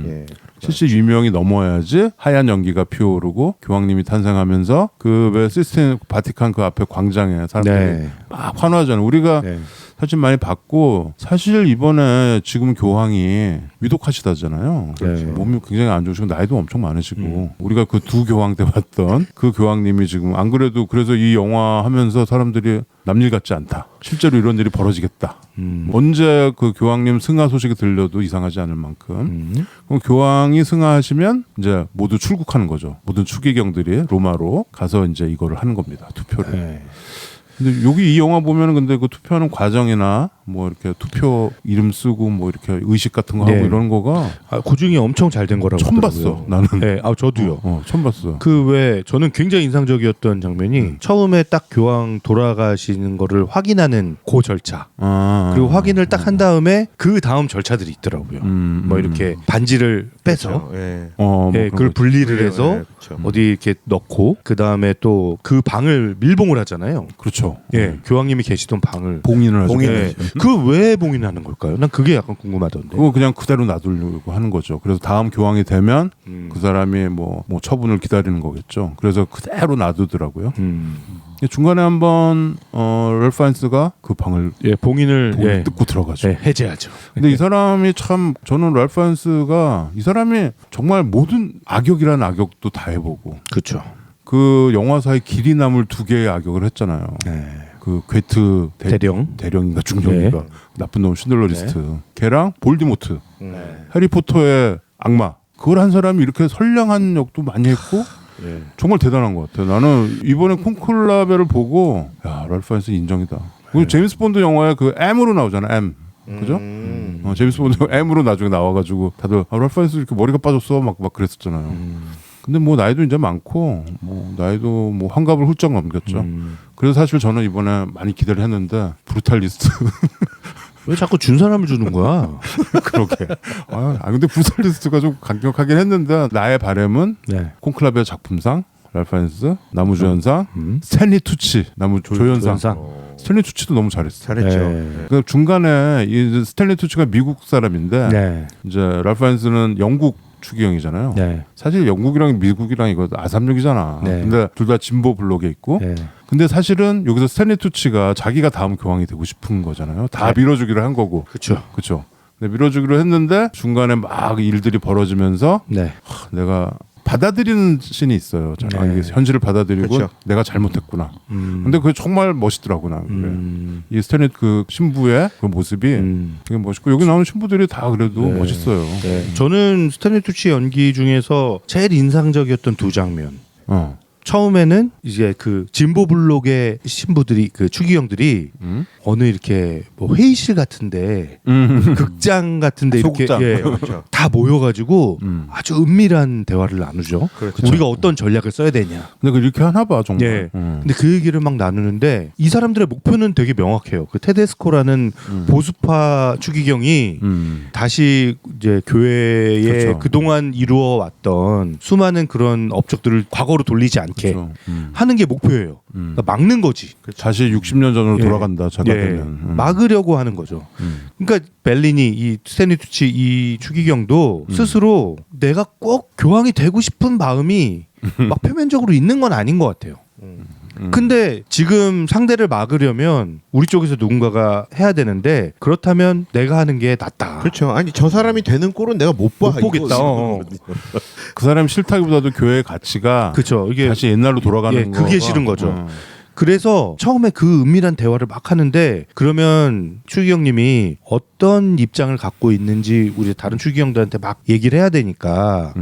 예. 72명이 넘어야지 하얀 연기가 피어오르고 교황님이 탄생하면서 그 왜 시스템 바티칸 그 앞에 광장에 사람들이 네. 막 환호하잖아요. 우리가 네. 사진 많이 봤고, 사실 이번에 지금 교황이 위독하시다잖아요. 그렇죠. 몸이 굉장히 안 좋으시고 나이도 엄청 많으시고, 우리가 그 두 교황 때 봤던 그 교황님이 지금 안 그래도 그래서 이 영화 하면서 사람들이 남일 같지 않다. 실제로 이런 일이 벌어지겠다. 언제 그 교황님 승하 소식이 들려도 이상하지 않을 만큼. 그럼 교황이 승하하시면 이제 모두 출국하는 거죠. 모든 추기경들이 로마로 가서 이제 이거를 하는 겁니다. 투표를. 네. 근데 여기 이 영화 보면은 근데 그 투표하는 과정이나 뭐 이렇게 투표 이름 쓰고 뭐 이렇게 의식 같은 거 하고 네. 이런 거가 고증이 엄청 잘 된 거라고 처음 하더라고요. 봤어. 나는. 네, 저도요. 처음 봤어. 그 왜 저는 굉장히 인상적이었던 장면이 처음에 딱 교황 돌아가시는 거를 확인하는 그 절차. 그리고 확인을 딱 한 다음에 그 다음 절차들이 있더라고요. 뭐 이렇게 반지를 빼서 예. 뭐 예, 그걸 분리를 해서 예, 그렇죠. 어디 이렇게 넣고 그 다음에 또 그 방을 밀봉을 하잖아요. 그렇죠. 예, 교황님이 계시던 방을 봉인을 하죠. 예, 그 왜 봉인하는 걸까요? 난 그게 약간 궁금하던데. 그거 그냥 그대로 놔두려고 하는 거죠. 그래서 다음 교황이 되면 그 사람이 뭐 처분을 기다리는 거겠죠. 그래서 그대로 놔두더라고요. 중간에 한번 럴프 파인스가 그 방을 예, 봉인을 예, 뜯고 들어가죠. 예, 해제하죠. 근데 이 사람이 참, 저는 럴프 파인스가 이 사람이 정말 모든 악역이라는 악역도 다 해보고, 그렇죠. 그 영화사의 길이 남을 두 개의 악역을 했잖아요. 네. 그 괴트 대령인가 중령인가, 나쁜 놈 쉰들러 리스트. 걔랑 볼디모트, 해리포터의 악마. 그걸 한 사람이 이렇게 선량한 역도 많이 했고 정말 대단한 것 같아요. 나는 이번에 콘클라베를 보고 야, 럴프 파인스 인정이다. 그리고 제임스 본드 영화에 그 M으로 나오잖아. M. 그죠? 제임스 본드 M으로 나중에 나와가지고 다들 럴프 파인스 이렇게 머리가 빠졌어 막 그랬었잖아요. 근데 뭐 나이도 이제 많고 뭐 나이도 뭐 환갑을 훌쩍 넘겼죠. 그래서 사실 저는 이번에 많이 기대를 했는데 브루탈리스트 왜 자꾸 준 사람을 주는 거야? 그러게. 근데 브루탈리스트가 좀 강력하긴 했는데 나의 바람은 네. 콘클라베 작품상, 랄프 파인스 나무주연상, 스탠리 투치 나무조연상. 스탠리 투치도 너무 잘했어. 잘했죠. 네. 그 중간에 이 스탠리 투치가 미국 사람인데 네. 이제 랄프 파인스는 영국 추기경이잖아요. 네. 사실 영국이랑 미국이랑 이거 아삼육이잖아. 네. 근데 둘 다 진보 블록에 있고. 네. 근데 사실은 여기서 스탠리 투치가 자기가 다음 교황이 되고 싶은 거잖아요. 다 밀어주기로 한 거고. 그렇죠. 그렇죠. 밀어주기로 했는데 중간에 막 일들이 벌어지면서 네. 내가 받아들이는 신이 있어요. 네. 현실을 받아들이고 그렇죠. 내가 잘못했구나. 근데 그게 정말 멋있더라고 나. 이 스탠리 그 신부의 그 모습이 되게 멋있고 여기 나오는 신부들이 다 그래도 네. 멋있어요. 네. 저는 스탠리 투치 연기 중에서 제일 인상적이었던 두 장면. 처음에는 이제 그 진보 블록의 신부들이 그 추기경들이 어느 이렇게 뭐 회의실 같은데 극장 같은데 이렇게 소극장. 예, 그렇죠. 다 모여가지고 아주 은밀한 대화를 나누죠. 그렇죠. 우리가 어떤 전략을 써야 되냐. 근데 이렇게 하나 봐 정말. 예. 근데 그 얘기를 막 나누는데 이 사람들의 목표는 되게 명확해요. 그 테데스코라는 보수파 추기경이 다시 이제 교회에 그렇죠. 그동안 이루어 왔던 수많은 그런 업적들을 과거로 돌리지 않게 그렇죠. 하는 게 목표예요. 그러니까 막는 거지. 다시 60년 전으로 예. 돌아간다. 자가 예. 되면. 막으려고 하는 거죠. 그러니까 벨리니 이 스탠리 투치 이 추기경도 스스로 내가 꼭 교황이 되고 싶은 마음이 막 표면적으로 있는 건 아닌 것 같아요. 근데 지금 상대를 막으려면 우리 쪽에서 누군가가 해야 되는데 그렇다면 내가 하는 게 낫다. 그렇죠. 아니 저 사람이 되는 꼴은 내가 못 봐. 못 보겠다. 이거. 그 사람 싫다기보다도 교회의 가치가 그렇죠. 이게 다시 옛날로 돌아가는 예, 거. 그게 싫은 거죠. 그래서 처음에 그 은밀한 대화를 막 하는데 그러면 추기경님이 어떤 입장을 갖고 있는지 우리 다른 추기경들한테 막 얘기를 해야 되니까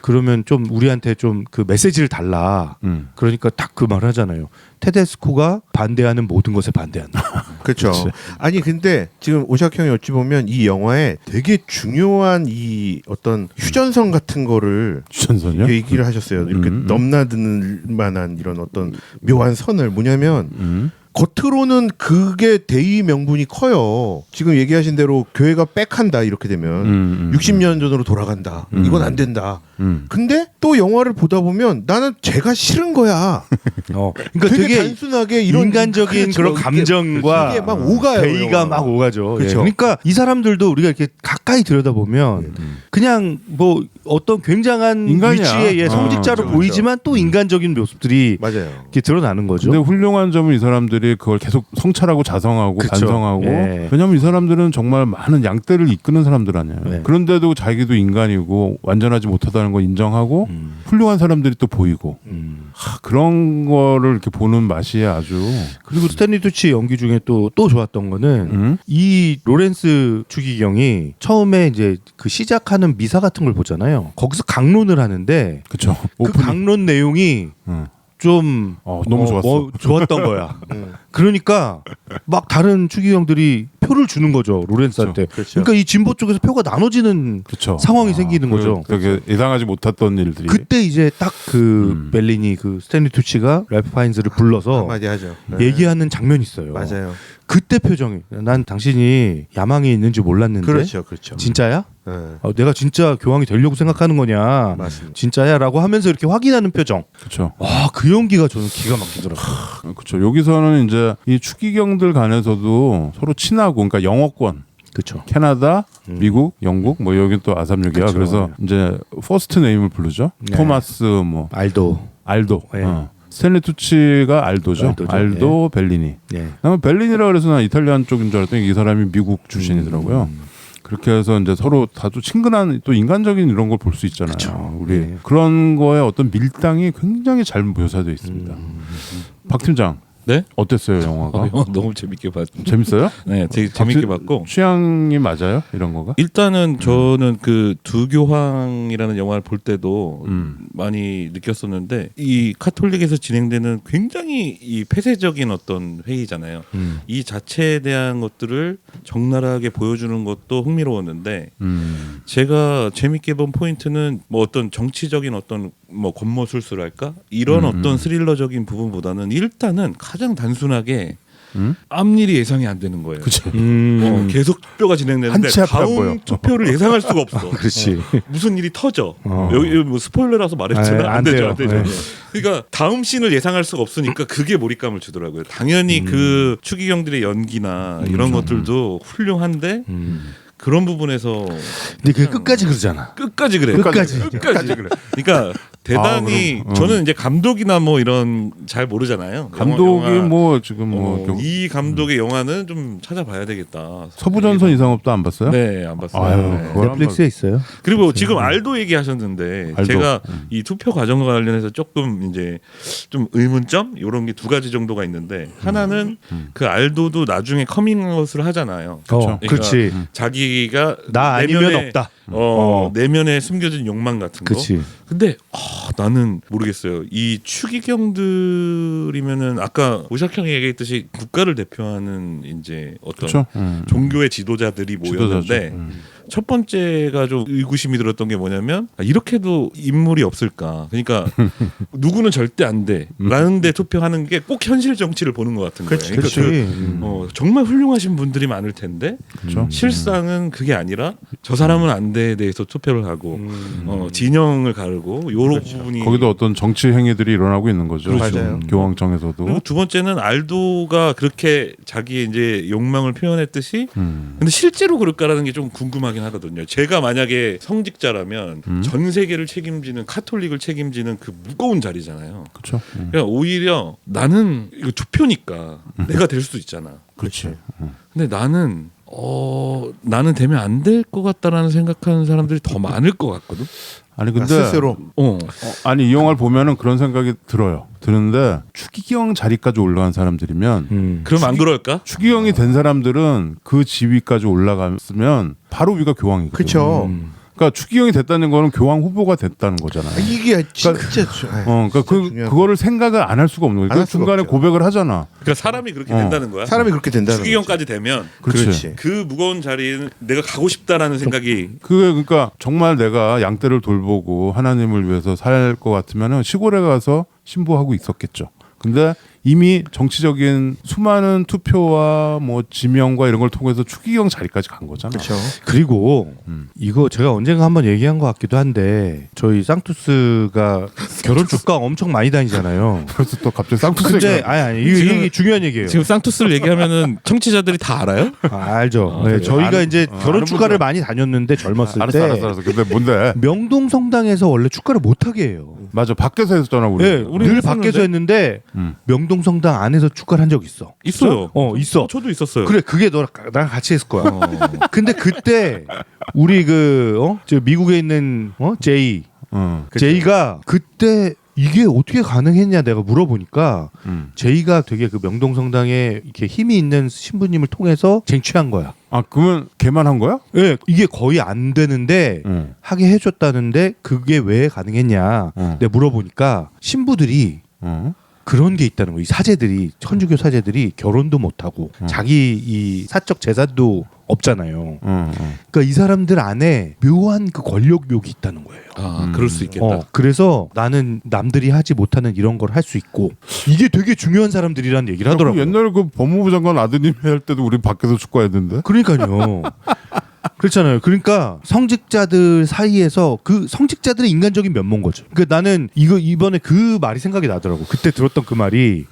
그러면 좀 우리한테 좀 그 메시지를 달라. 그러니까 딱 그 말 하잖아요. 테데스코가 반대하는 모든 것에 반대한다. 그렇죠. 아니 근데 지금 오샥 형이 어찌 보면 이 영화에 되게 중요한 이 어떤 휴전선 같은 거를 주천선이요? 얘기를 하셨어요. 이렇게 넘나들 만한 이런 어떤 묘한 선을 뭐냐면 겉으로는 그게 대의 명분이 커요. 지금 얘기하신 대로 교회가 백한다 이렇게 되면 60년 전으로 돌아간다. 이건 안 된다. 근데 또 영화를 보다 보면 나는 제가 싫은 거야. 그러니까 되게 되게 단순하게 이런 인간적인 그렇죠. 그런 이게- 감정과 이게 막 오가요. 대의가 영화가. 막 오가죠. 그렇죠. 예. 그러니까 이 사람들도 우리가 이렇게 가까이 들여다보면 그냥 뭐 어떤 굉장한 인간이야. 위치의 예, 성직자로 그렇죠. 보이지만 또 인간적인 모습들이 맞아요. 이렇게 드러나는 거죠. 근데 훌륭한 점은 이 사람들이 그걸 계속 성찰하고 자성하고 그쵸. 반성하고 예. 왜냐면 이 사람들은 정말 많은 양떼를 이끄는 사람들 아니에요. 네. 그런데도 자기도 인간이고 완전하지 못하다는 걸 인정하고 훌륭한 사람들이 또 보이고 그런 거를 이렇게 보는 맛이 아주 그리고 스탠리 투치 연기 중에 또 좋았던 거는 이 로렌스 추기경이 처음에 이제 그 시작하는 미사 같은 걸 보잖아요. 거기서 강론을 하는데 그쵸. 그 오프닝. 강론 내용이 좀 너무 좋았어. 좋았던 거야. 그러니까 막 다른 추기경들이 표를 주는 거죠 로렌스한테. 그렇죠. 그러니까 이 진보 쪽에서 표가 나눠지는 그쵸. 상황이 생기는 거죠. 되게 예상하지 못했던 일들이. 그때 이제 딱 그 벨리니 그 스탠리 투치가 랄프 파인즈를 불러서 한마디 하죠. 네. 얘기하는 장면이 있어요. 맞아요. 그때 표정이 난 당신이 야망이 있는지 몰랐는데 그렇죠, 그렇죠. 진짜야? 네. 내가 진짜 교황이 되려고 생각하는 거냐? 맞습니다. 진짜야라고 하면서 이렇게 확인하는 표정. 그쵸. 와, 그 연기가 저는 기가 막히더라고요. 그쵸. 여기서는 이제 이 추기경들 간에서도 서로 친하고 그러니까 영어권 그렇죠. 캐나다, 미국, 영국, 뭐 여기 또 아삼육이야. 그쵸. 그래서 이제 퍼스트 네임을 부르죠. 네. 토마스, 뭐 알도. 알도. 예. 스탠리 투치가 알도죠. 알도죠. 알도, 벨리니. 예. 나는 벨리니라 그래서 난 이탈리안 쪽인 줄 알았더니 이 사람이 미국 출신이더라고요. 그렇게 해서 이제 서로 다도 친근한 또 인간적인 이런 걸 볼 수 있잖아요. 그쵸. 우리 네. 그런 거에 어떤 밀당이 굉장히 잘 묘사되어 있습니다. 박 팀장. 네? 어땠어요 영화가? 너무 재밌게 봤. 재밌어요? 네, 되게 재밌게 봤고. 취향이 맞아요? 이런 거가? 일단은 저는 그 두교황이라는 영화를 볼 때도 많이 느꼈었는데 이 카톨릭에서 진행되는 굉장히 이 폐쇄적인 어떤 회의잖아요. 이 자체에 대한 것들을 적나라하게 보여주는 것도 흥미로웠는데 제가 재밌게 본 포인트는 뭐 어떤 정치적인 어떤 뭐 권모술수랄까 이런 어떤 스릴러적인 부분보다는 일단은 가장 단순하게 앞일이 예상이 안 되는 거예요. 그치. 계속 투표가 진행되는데 한치 앞에 안 보여. 다음 투표를 예상할 수가 없어. 그렇지. 무슨 일이 터져. 여기 뭐 스포일러라서 말했지만 안 되죠. 안 되죠. 네. 그러니까 다음 씬을 예상할 수가 없으니까 그게 몰입감을 주더라고요. 당연히 그 추기경들의 연기나 이런 것들도 훌륭한데 그런 부분에서 근데 그게 끝까지 그러잖아. 끝까지 그래. 끝까지 그래. 그러니까 대단히 그럼, 저는 이제 감독이나 뭐 이런 잘 모르잖아요. 감독이 영화, 뭐 지금 뭐 이 감독의 영화는 좀 찾아봐야 되겠다. 서부전선 이상업도 안 봤어요? 네, 안 봤어요. 아유, 네. 그걸 넷플릭스에 있어요. 그리고 지금 알도 얘기하셨는데 알도. 제가 이 투표 과정과 관련해서 조금 이제 좀 의문점 이런 게 두 가지 정도가 있는데 하나는 그 알도도 나중에 커밍아웃을 하잖아요. 그러니까 그렇지. 자기가 나 아니면 내면에, 없다. 내면에 숨겨진 욕망 같은 거. 그렇지. 근데 나는 모르겠어요. 이 추기경들이면은 아까 오샥 형이 얘기했듯이 국가를 대표하는 이제 어떤 그쵸? 종교의 지도자들이 모였는데 지도자죠. 첫 번째가 좀 의구심이 들었던 게 뭐냐면 이렇게도 인물이 없을까. 그러니까 누구는 절대 안 돼라는데 투표하는 게 꼭 현실 정치를 보는 것 같은 거예요. 그렇지. 그러니까 정말 훌륭하신 분들이 많을 텐데 그렇죠. 실상은 그게 아니라 저 사람은 안 돼에 대해서 투표를 하고 진영을 가르고 요런 부분이 거기도 어떤 정치 행위들이 일어나고 있는 거죠. 그렇죠. 맞아요. 교황청에서도. 그리고 두 번째는 알도가 그렇게 자기의 이제 욕망을 표현했듯이 근데 실제로 그럴까라는 게 좀 궁금하긴 하거든요. 제가 만약에 성직자라면 전 세계를 책임지는 카톨릭을 책임지는 그 무거운 자리잖아요. 그렇죠. 그러니까 오히려 나는 이거 투표니까 내가 될 수도 있잖아. 그렇지. 근데 나는 되면 안 될 것 같다라는 생각하는 사람들이 더 많을 것 같거든. 아니 근데 스스로 아니 이 영화를 보면은 그런 생각이 들어요. 드는데 추기경 자리까지 올라간 사람들이면 그럼 안 그럴까? 추기경이 된 사람들은 그 지위까지 올라갔으면 바로 위가 교황이거든요. 그렇죠. 그러니까 추기경이 됐다는 거는 교황 후보가 됐다는 거잖아요. 이게 진짜 그러니까 그거를 생각을 안 할 수가 없는 거예요. 안할 그 수가 중간에 없죠. 고백을 하잖아. 그러니까 사람이 그렇게 된다는 거야. 사람이 그렇게 된다는 추기경까지 되면 그렇지. 그 무거운 자리는 내가 가고 싶다라는 생각이 그게 그러니까 정말 내가 양떼를 돌보고 하나님을 위해서 살 것 같으면은 시골에 가서 신부하고 있었겠죠. 근데 이미 정치적인 수많은 투표와 뭐 지명과 이런 걸 통해서 추기경 자리까지 간 거잖아. 그렇죠. 그리고 이거 제가 언젠가 한번 얘기한 것 같기도 한데 저희 쌍투스가 결혼 축가 엄청 많이 다니잖아요. 그래서 또 갑자기 쌍투스 근데 얘기가 아니 이게 중요한 얘기예요. 지금 쌍투스를 얘기하면은 청취자들이 다 알아요? 알죠. 네, 그래요? 저희가 아는- 이제 결혼 아는 축가를 분들. 많이 다녔는데 젊었을 알았어, 때 알았어. 근데 뭔데? 명동 성당에서 원래 축가를 못 하게 해요. 맞아. 밖에서 했었잖아 우리. 네, 우리 늘 했었는데. 밖에서 했는데 명동 성당 안에서 축가를 한 적 있어. 있어요. 있어. 저도 있었어요. 그래, 그게 나랑 같이 했을 거야. 근데 그때 우리 저 미국에 있는 제이 제이가 그때 이게 어떻게 가능했냐 내가 물어보니까 제이가 되게 그 명동 성당에 이렇게 힘이 있는 신부님을 통해서 쟁취한 거야. 아 그러면 걔만 한 거야? 예, 이게 거의 안 되는데 하게 해줬다는데 그게 왜 가능했냐 내가 물어보니까 신부들이 그런 게 있다는 거예요. 이 사제들이 천주교 사제들이 결혼도 못하고 자기 이 사적 재산도 없잖아요. 그러니까 이 사람들 안에 묘한 그 권력욕이 있다는 거예요. 그럴 수 있겠다. 그래서 나는 남들이 하지 못하는 이런 걸 할 수 있고 이게 되게 중요한 사람들이라는 얘기를 하더라고요. 옛날에 그 법무부 장관 아드님이 할 때도 우리 밖에서 축구했는데. 그러니까요. 그렇잖아요. 그러니까 성직자들 사이에서 그 성직자들의 인간적인 면모인 거죠. 그러니까 나는 이번에 그 말이 생각이 나더라고. 그때 들었던 그 말이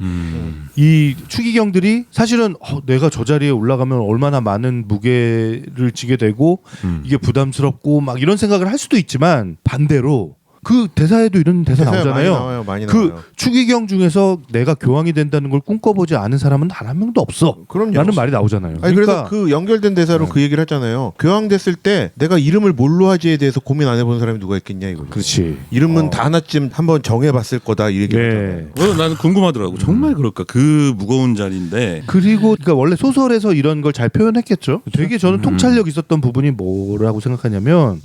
이 추기경들이 사실은 내가 저 자리에 올라가면 얼마나 많은 무게를 지게 되고 이게 부담스럽고 막 이런 생각을 할 수도 있지만 반대로 그 대사에도 이런 대사 나오잖아요. 많이 그 나와요. 추기경 중에서 내가 교황이 된다는 걸 꿈꿔보지 않은 사람은 단 한 명도 없어. 그럼요. 라는 말이 나오잖아요. 아니 그러니까 그래서 그 연결된 대사로 그 얘기를 했잖아요. 교황 됐을 때 내가 이름을 뭘로 하지에 대해서 고민 안 해본 사람이 누가 있겠냐 이거. 그렇지. 이름은 다 하나쯤 한번 정해봤을 거다 이 얘기를 했잖아요. 나는 궁금하더라고. 정말 그럴까? 그 무거운 자리인데. 그리고 그러니까 원래 소설에서 이런 걸 잘 표현했겠죠. 되게 저는 통찰력 있었던 부분이 뭐라고 생각하냐면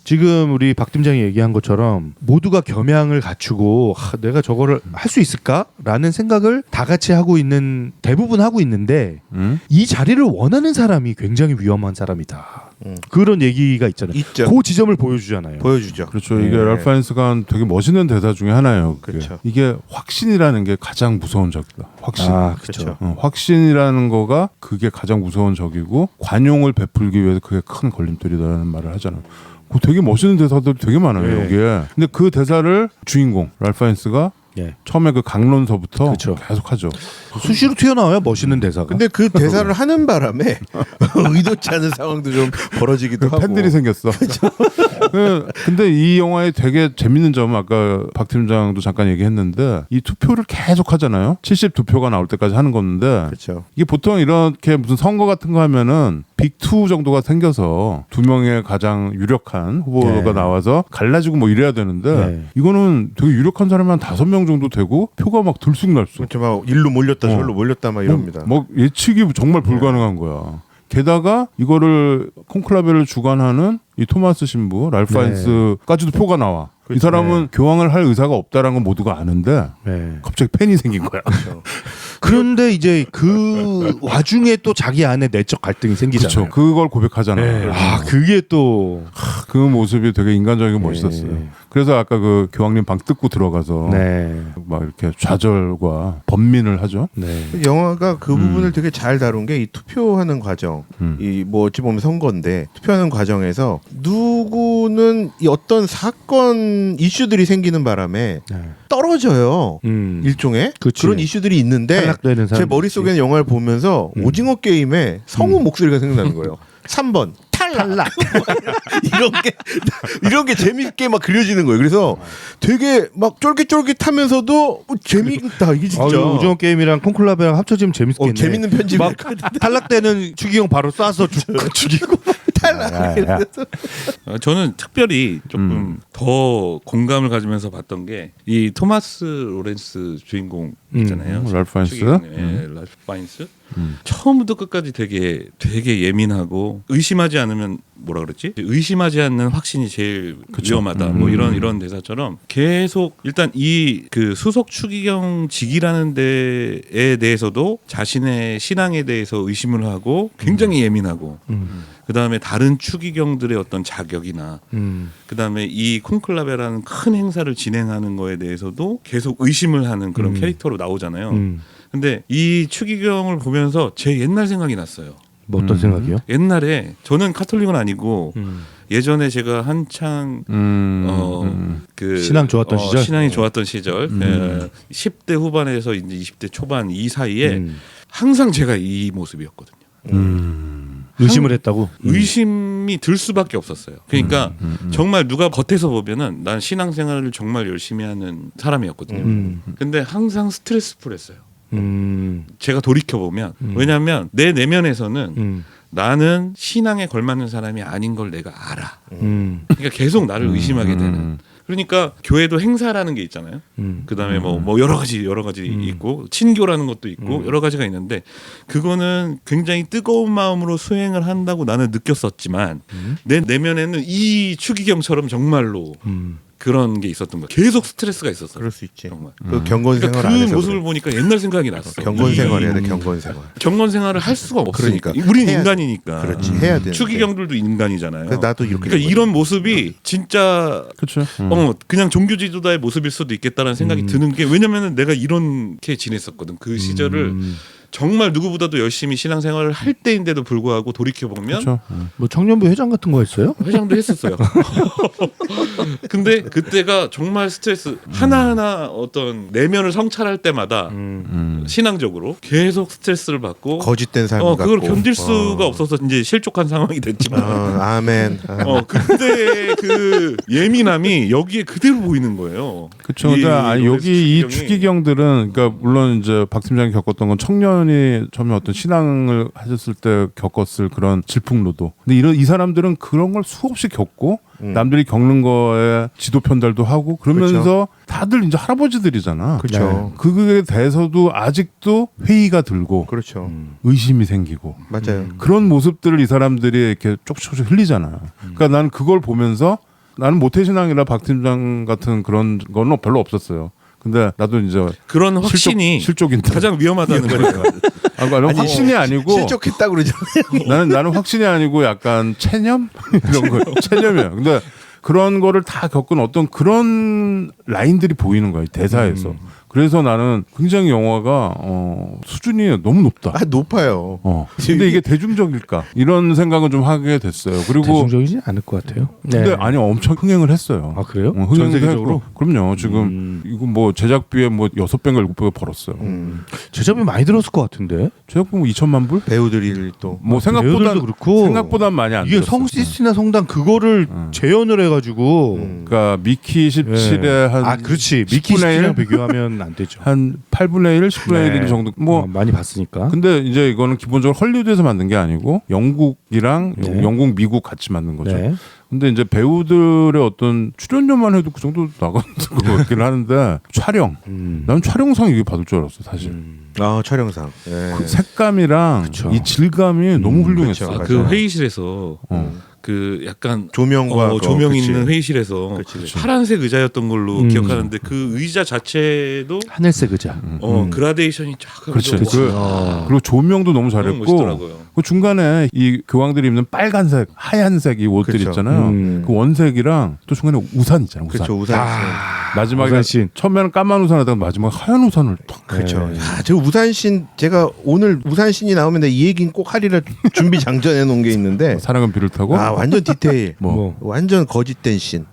지금 우리 박 팀장이 얘기한 것처럼 모두가 겸양을 갖추고 내가 저거를 할 수 있을까라는 생각을 다 같이 하고 있는 대부분 하고 있는데 이 자리를 원하는 사람이 굉장히 위험한 사람이다. 그런 얘기가 있잖아요. 있죠. 그 지점을 보여주잖아요. 보여주죠. 그렇죠. 이게 랄프 파인스가 한 되게 멋있는 대사 중에 하나예요. 그게. 그렇죠. 이게 확신이라는 게 가장 무서운 적이다. 확신. 그렇죠. 확신이라는 거가 그게 가장 무서운 적이고 관용을 베풀기 위해서 그게 큰 걸림돌이다라는 말을 하잖아요. 그 되게 멋있는 대사들이 되게 많아요. 여기에. 근데 그 대사를 주인공 랄프 파인스가 처음에 그 강론서부터 그쵸. 계속 하죠. 수시로 튀어나와요. 멋있는 대사가. 근데 그 대사를 하는 바람에 의도치 않은 상황도 좀 벌어지기도 하고. 팬들이 생겼어. 근데 이 영화의 되게 재밌는 점은 아까 박 팀장도 잠깐 얘기했는데 이 투표를 계속 하잖아요. 72표가 나올 때까지 하는 건데 그렇죠. 이게 보통 이렇게 무슨 선거 같은 거 하면은 빅2 정도가 생겨서 두 명의 가장 유력한 후보가 나와서 갈라지고 뭐 이래야 되는데 이거는 되게 유력한 사람이 한 5명 정도 되고 표가 막 들쑥날쑥. 그렇죠. 막 일로 몰렸다 저로 몰렸다 막 이럽니다. 뭐 예측이 정말 불가능한 거야. 게다가 이거를 콘클라베를 주관하는 이 토마스 신부 랄프 파인스까지도 표가 나와. 이 사람은 교황을 할 의사가 없다라는 건 모두가 아는데 네. 갑자기 팬이 생긴 거야. 그런데 이제 그 와중에 또 자기 안에 내적 갈등이 생기잖아요. 그렇죠. 그걸 고백하잖아요. 네. 아 그게 또 그 모습이 되게 인간적이고 멋있었어요. 그래서 아까 그 교황님 방 뜯고 들어가서 네. 막 이렇게 좌절과 번민을 하죠. 네. 영화가 그 부분을 되게 잘 다룬 게 이 투표하는 과정, 이 뭐 어찌 보면 선거인데 투표하는 과정에서 누구는 이 어떤 사건 이슈들이 생기는 바람에 네. 떨어져요. 일종의 그치. 그런 이슈들이 있는데 탈락되는 제 사람. 머릿속에는 영화를 보면서 오징어 게임에 성우 목소리가 생각나는 거예요. 3번 탈락. 이런 게 재밌게 막 그려지는 거예요. 그래서 되게 막 쫄깃쫄깃하면서도 재밌다 이게 진짜. 오징어 게임이랑 콘클라베랑 합쳐지면 재밌겠네. 재밌는 편집. 막 탈락되는 추기경 바로 쏴서 죽이고 탈락. 저는 특별히 조금 더 공감을 가지면서 봤던 게 이 토마스 로렌스 주인공 있잖아요. 랄프 파인스? 랄프 파인스. 처음부터 끝까지 되게 예민하고 의심하지 않으면 뭐라 그랬지? 의심하지 않는 확신이 제일 위험하다. 뭐 이런 대사처럼 계속 일단 이 그 수석 추기경 직이라는 데에 대해서도 자신의 신앙에 대해서 의심을 하고 굉장히 예민하고 그다음에 다른 추기경들의 어떤 자격이나 그다음에 이 콘클라베라는 큰 행사를 진행하는 거에 대해서도 계속 의심을 하는 그런 캐릭터로 나오잖아요. 근데 이 추기경을 보면서 제 옛날 생각이 났어요. 뭐 어떤 생각이요? 옛날에 저는 카톨릭은 아니고 예전에 제가 한창 그 신앙 좋았던 시절? 신앙이 좋았던 시절 10대 후반에서 이제 20대 초반 이 사이에 항상 제가 이 모습이었거든요. 의심을 했다고? 의심이 들 수밖에 없었어요. 그러니까 정말 누가 겉에서 보면은 난 신앙생활을 정말 열심히 하는 사람이었거든요. 근데 항상 스트레스풀했어요. 제가 돌이켜 보면 왜냐하면 내 내면에서는 나는 신앙에 걸맞는 사람이 아닌 걸 내가 알아. 그러니까 계속 나를 의심하게 되는. 그러니까 교회도 행사라는 게 있잖아요. 그다음에 뭐 여러 가지 있고 친교라는 것도 있고 여러 가지가 있는데 그거는 굉장히 뜨거운 마음으로 수행을 한다고 나는 느꼈었지만 내 내면에는 이 추기경처럼 정말로 그런 게 있었던 거야. 계속 스트레스가 있었어. 그럴 수 있지. 정말. 그 경건 그러니까 생활 그 안에서 모습을 보니까 옛날 생각이 났어. 경건 생활해야 돼. 경건 생활. 경건 생활을 할 수가 없으니까. 그러니까. 우린 해야 인간이니까. 그렇지. 해야 돼. 추기경들도 인간이잖아요. 그래서 나도 이렇게. 그러니까 이런 모습이 진짜 그렇죠. 그냥 종교 지도자의 모습일 수도 있겠다라는 생각이 드는 게 왜냐면은 내가 이렇게 지냈었거든. 그 시절을 정말 누구보다도 열심히 신앙생활을 할 때인데도 불구하고 돌이켜 보면 그렇죠. 뭐 청년부 회장 같은 거 했어요? 회장도 했었어요. 근데 그때가 정말 스트레스 하나하나 어떤 내면을 성찰할 때마다 신앙적으로 계속 스트레스를 받고 거짓된 삶 그걸 같고. 견딜 수가 없어서 이제 실족한 상황이 됐지만 아멘. 그때 그 예민함이 여기에 그대로 보이는 거예요. 그렇죠. 근데 아니 여기 이 추기경들은 그러니까 물론 이제 박 팀장이 겪었던 건 청년이 처음에 어떤 신앙을 하셨을 때 겪었을 그런 질풍노도. 근데 이 사람들은 그런 걸 수없이 겪고 남들이 겪는 거에 지도 편달도 하고 그러면서 그렇죠. 다들 이제 할아버지들이잖아. 그렇죠. 그거에 대해서도 아직도 회의가 들고 그렇죠. 의심이 생기고 맞아요. 그런 모습들을 이 사람들이 이렇게 쪽쪽쪽 흘리잖아요. 그러니까 나는 그걸 보면서 나는 모태신앙이나 박 팀장 같은 그런 거는 별로 없었어요. 근데 나도 이제 그런 확신이 실족인데 가장 위험하다는 거예요. 아니, 확신이 아니고 실족했다 그러죠. 나는 확신이 아니고 약간 체념 이런 거예요. 체념이에요. 근데 그런 거를 다 겪은 어떤 그런 라인들이 보이는 거예요. 대사에서. 그래서 나는 굉장히 영화가 수준이 너무 높다. 높아요. 근데 이게 대중적일까? 이런 생각은 좀 하게 됐어요. 그리고 대중적이지 않을 것 같아요. 근데 아니 엄청 흥행을 했어요. 아 그래요? 전 흥행도 세계적으로? 했고. 그럼요. 지금 이거 뭐 제작비에 뭐 6배인가 7배가 벌었어요. 제작비 많이 들었을 것 같은데. 제작비 뭐 2천만 불? 배우들이 또 뭐 배우들도 그렇고 생각보다 많이 안 이게 들었어요. 성시스나 성당 그거를 재현을 해가지고 그러니까 미키 17에 한 그렇지 미키 10분의 1? 시랑 비교하면 안 되죠. 한 8분의 1, 10분의 1 정도 뭐 많이 봤으니까. 근데 이제 이거는 기본적으로 헐리우드에서 만든 게 아니고 영국이랑 영국, 미국 같이 만든 거죠. 네. 근데 이제 배우들의 어떤 출연료만 해도 그 정도 나가는 것 같긴 하는데 촬영. 난 촬영상 이게 받을 줄 알았어 사실. 촬영상. 예. 그 색감이랑 그쵸. 이 질감이 너무 훌륭했어. 그쵸. 그 회의실에서 그 약간 조명과 조명 그치. 있는 회의실에서 파란색 의자였던 걸로 기억하는데 그 의자 자체도 하늘색 의자. 그라데이션이 쫙 그렇지. 하면서 그리고 조명도 너무 잘했고 멋있더라고요. 그 중간에 이 교황들이 입는 빨간색, 하얀색 이 옷들 그쵸. 있잖아요. 그 원색이랑 또 중간에 우산 있잖아요. 우산. 그렇죠. 우산. 마지막에 우산씬. 처음에는 까만 우산 하다가 마지막에 하얀 우산을 딱. 그렇죠. 저 우산신 제가 오늘 우산신이 나오면 이 얘기는 꼭 하리라 준비 장전해 놓은 게 있는데 사랑은 비를 타고. 아 완전 디테일. 뭐. 완전 거짓된 신.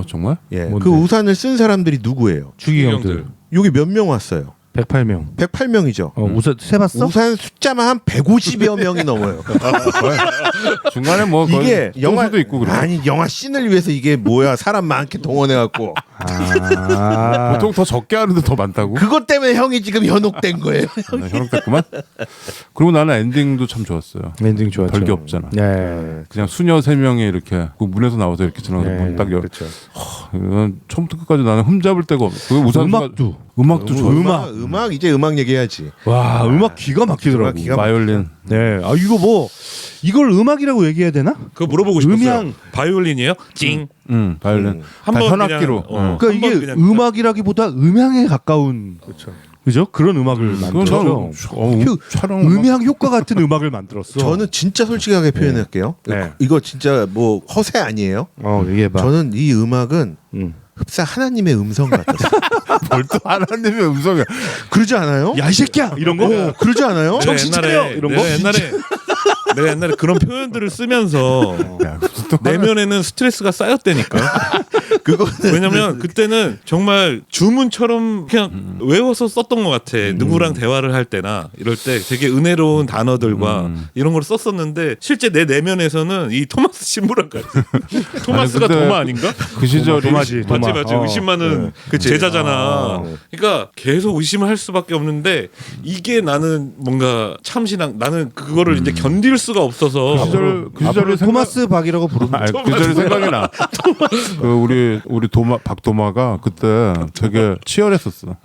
정말? 예. 뭔데? 그 우산을 쓴 사람들이 누구예요? 추기경들. 여기 몇 명 왔어요? 108명. 108명이죠. 우산 세봤어? 우산 숫자만 한 150여 명이 넘어요. 중간에 뭐 이게 영화 도 있고 그래. 아니 영화 씬을 위해서 이게 뭐야 사람 많게 동원해 갖고 보통 더 적게 하는데 더 많다고? 그것 때문에 형이 지금 현혹된 거예요. 현혹됐구만. 그리고 나는 엔딩도 참 좋았어요. 엔딩 좋았죠. 별게 없잖아. 네. 그냥 수녀 3명이 이렇게 그 문에서 나와서 이렇게 지나가서 네, 딱 열. 그렇죠. 이건 처음부터 끝까지 나는 흠잡을 데가 없어. 그 우산 음악도 좋아. 음악 이제 음악 얘기해야지. 와 음악 기가 막히더라고. 음악 기가 바이올린. 네. 아 이거 뭐 이걸 음악이라고 얘기해야 되나? 그거 물어보고 싶었어요. 음향. 바이올린이에요? 찡. 바이올린. 한번 현악기로. 그냥, 그러니까 이게 한번 그냥 음악이라기보다 음향에 가까운 그죠? 그런 음악을 그건 만들었죠. 촬영 음향 효과 같은 음악을 만들었어. 저는 진짜 솔직하게 표현할게요. 네. 이거 진짜 뭐 허세 아니에요. 얘기해봐. 저는 이 음악은 흡사 하나님의 음성 같았어요. 벌써 하나님의 음성이. 그러지 않아요? 야 이 새끼야 이런 거. 그러지 않아요? 정신 차려! 이런 거? 내가 옛날에 그런 표현들을 쓰면서 내면에는 스트레스가 쌓였다니까. 그거는 왜냐면 그때는 정말 주문처럼 그냥 외워서 썼던 것 같아. 누구랑 대화를 할 때나 이럴 때 되게 은혜로운 단어들과 이런 걸 썼었는데 실제 내 내면에서는 이 토마스 신부랑 같이 토마스가 근데 도마 아닌가? 그 시절이 도마지. 맞지 맞지. 의심하는 제자잖아. 아. 그러니까 계속 의심을 할 수밖에 없는데 이게 나는 뭔가 참신한 나는 그거를 이제 견딜 수가 없어서 그 앞으로 시절에 토마스 박이라고 부르면 그 시절에 생각이 나. 그 우리 박도마가 그때 되게 치열했었어.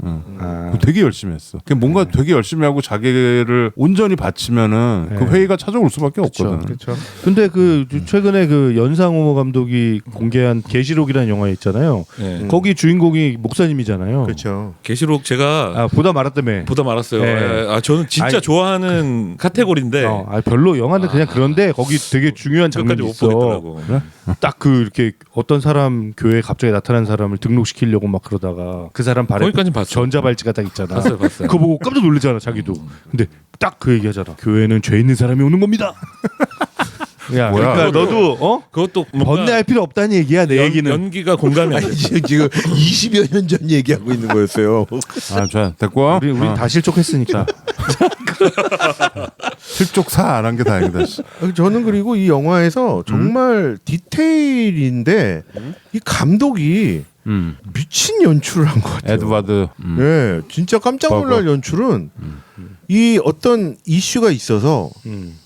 되게 열심히 했어. 뭔가 되게 열심히 하고 자기를 온전히 바치면은 그 회의가 찾아올 수밖에 없거든. 그렇죠. 근데 그 최근에 그 연상호 감독이 공개한 계시록이라는 영화 있잖아요. 네. 거기 주인공이 목사님이잖아요. 그렇죠. 계시록 제가 보다 말았다며. 보다 말았어요. 네. 저는 진짜 아니, 좋아하는 카테고리인데 별로 영화는 그냥 그런데 거기 되게 중요한 끝까지 장면이 못 있어. 보겠더라고. 딱 그 이렇게 어떤 사람 교회에 갑자기 나타난 사람을 등록시키려고 막 그러다가 그 사람 발에 거기까진 봤어. 전자발찌가 딱 있잖아. 봤어요. 그거 보고 깜짝 놀라잖아 자기도. 근데 딱 그 얘기하잖아. 교회는 죄 있는 사람이 오는 겁니다. 야, 뭐야? 그러니까 너도 그것도 뭔가 번뇌할 필요 없다는 얘기야 내 얘기는. 연기가 공감이 안 돼. 지금 20여 년 전 얘기하고 있는 거였어요. 자 됐고. 우리 다 실족했으니까. 실족사 안 한 게 다행이다. 씨. 저는 그리고 이 영화에서 정말 디테일인데 이 감독이 미친 연출을 한 것 같아요. 에드와드. 네, 진짜 깜짝 놀랄 연출은 이 어떤 이슈가 있어서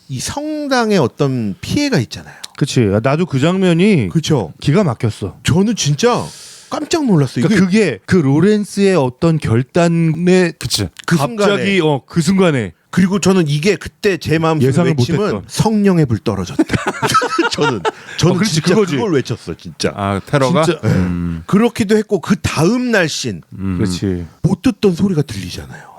이 성당에 어떤 피해가 있잖아요. 그치. 나도 그 장면이 그렇죠. 기가 막혔어. 저는 진짜 깜짝 놀랐어요. 그러니까 그게 그 로렌스의 어떤 결단의 그치. 그 갑자기 순간에. 그 순간에 그리고 저는 이게 그때 제 마음속 예상을 외침은 못했던. 성령의 불 떨어졌다. 저는 그렇지, 진짜 그거지. 그걸 외쳤어 진짜. 테러가. 진짜 그렇기도 했고 그 다음 날 씬 못 그렇지. 듣던 소리가 들리잖아요.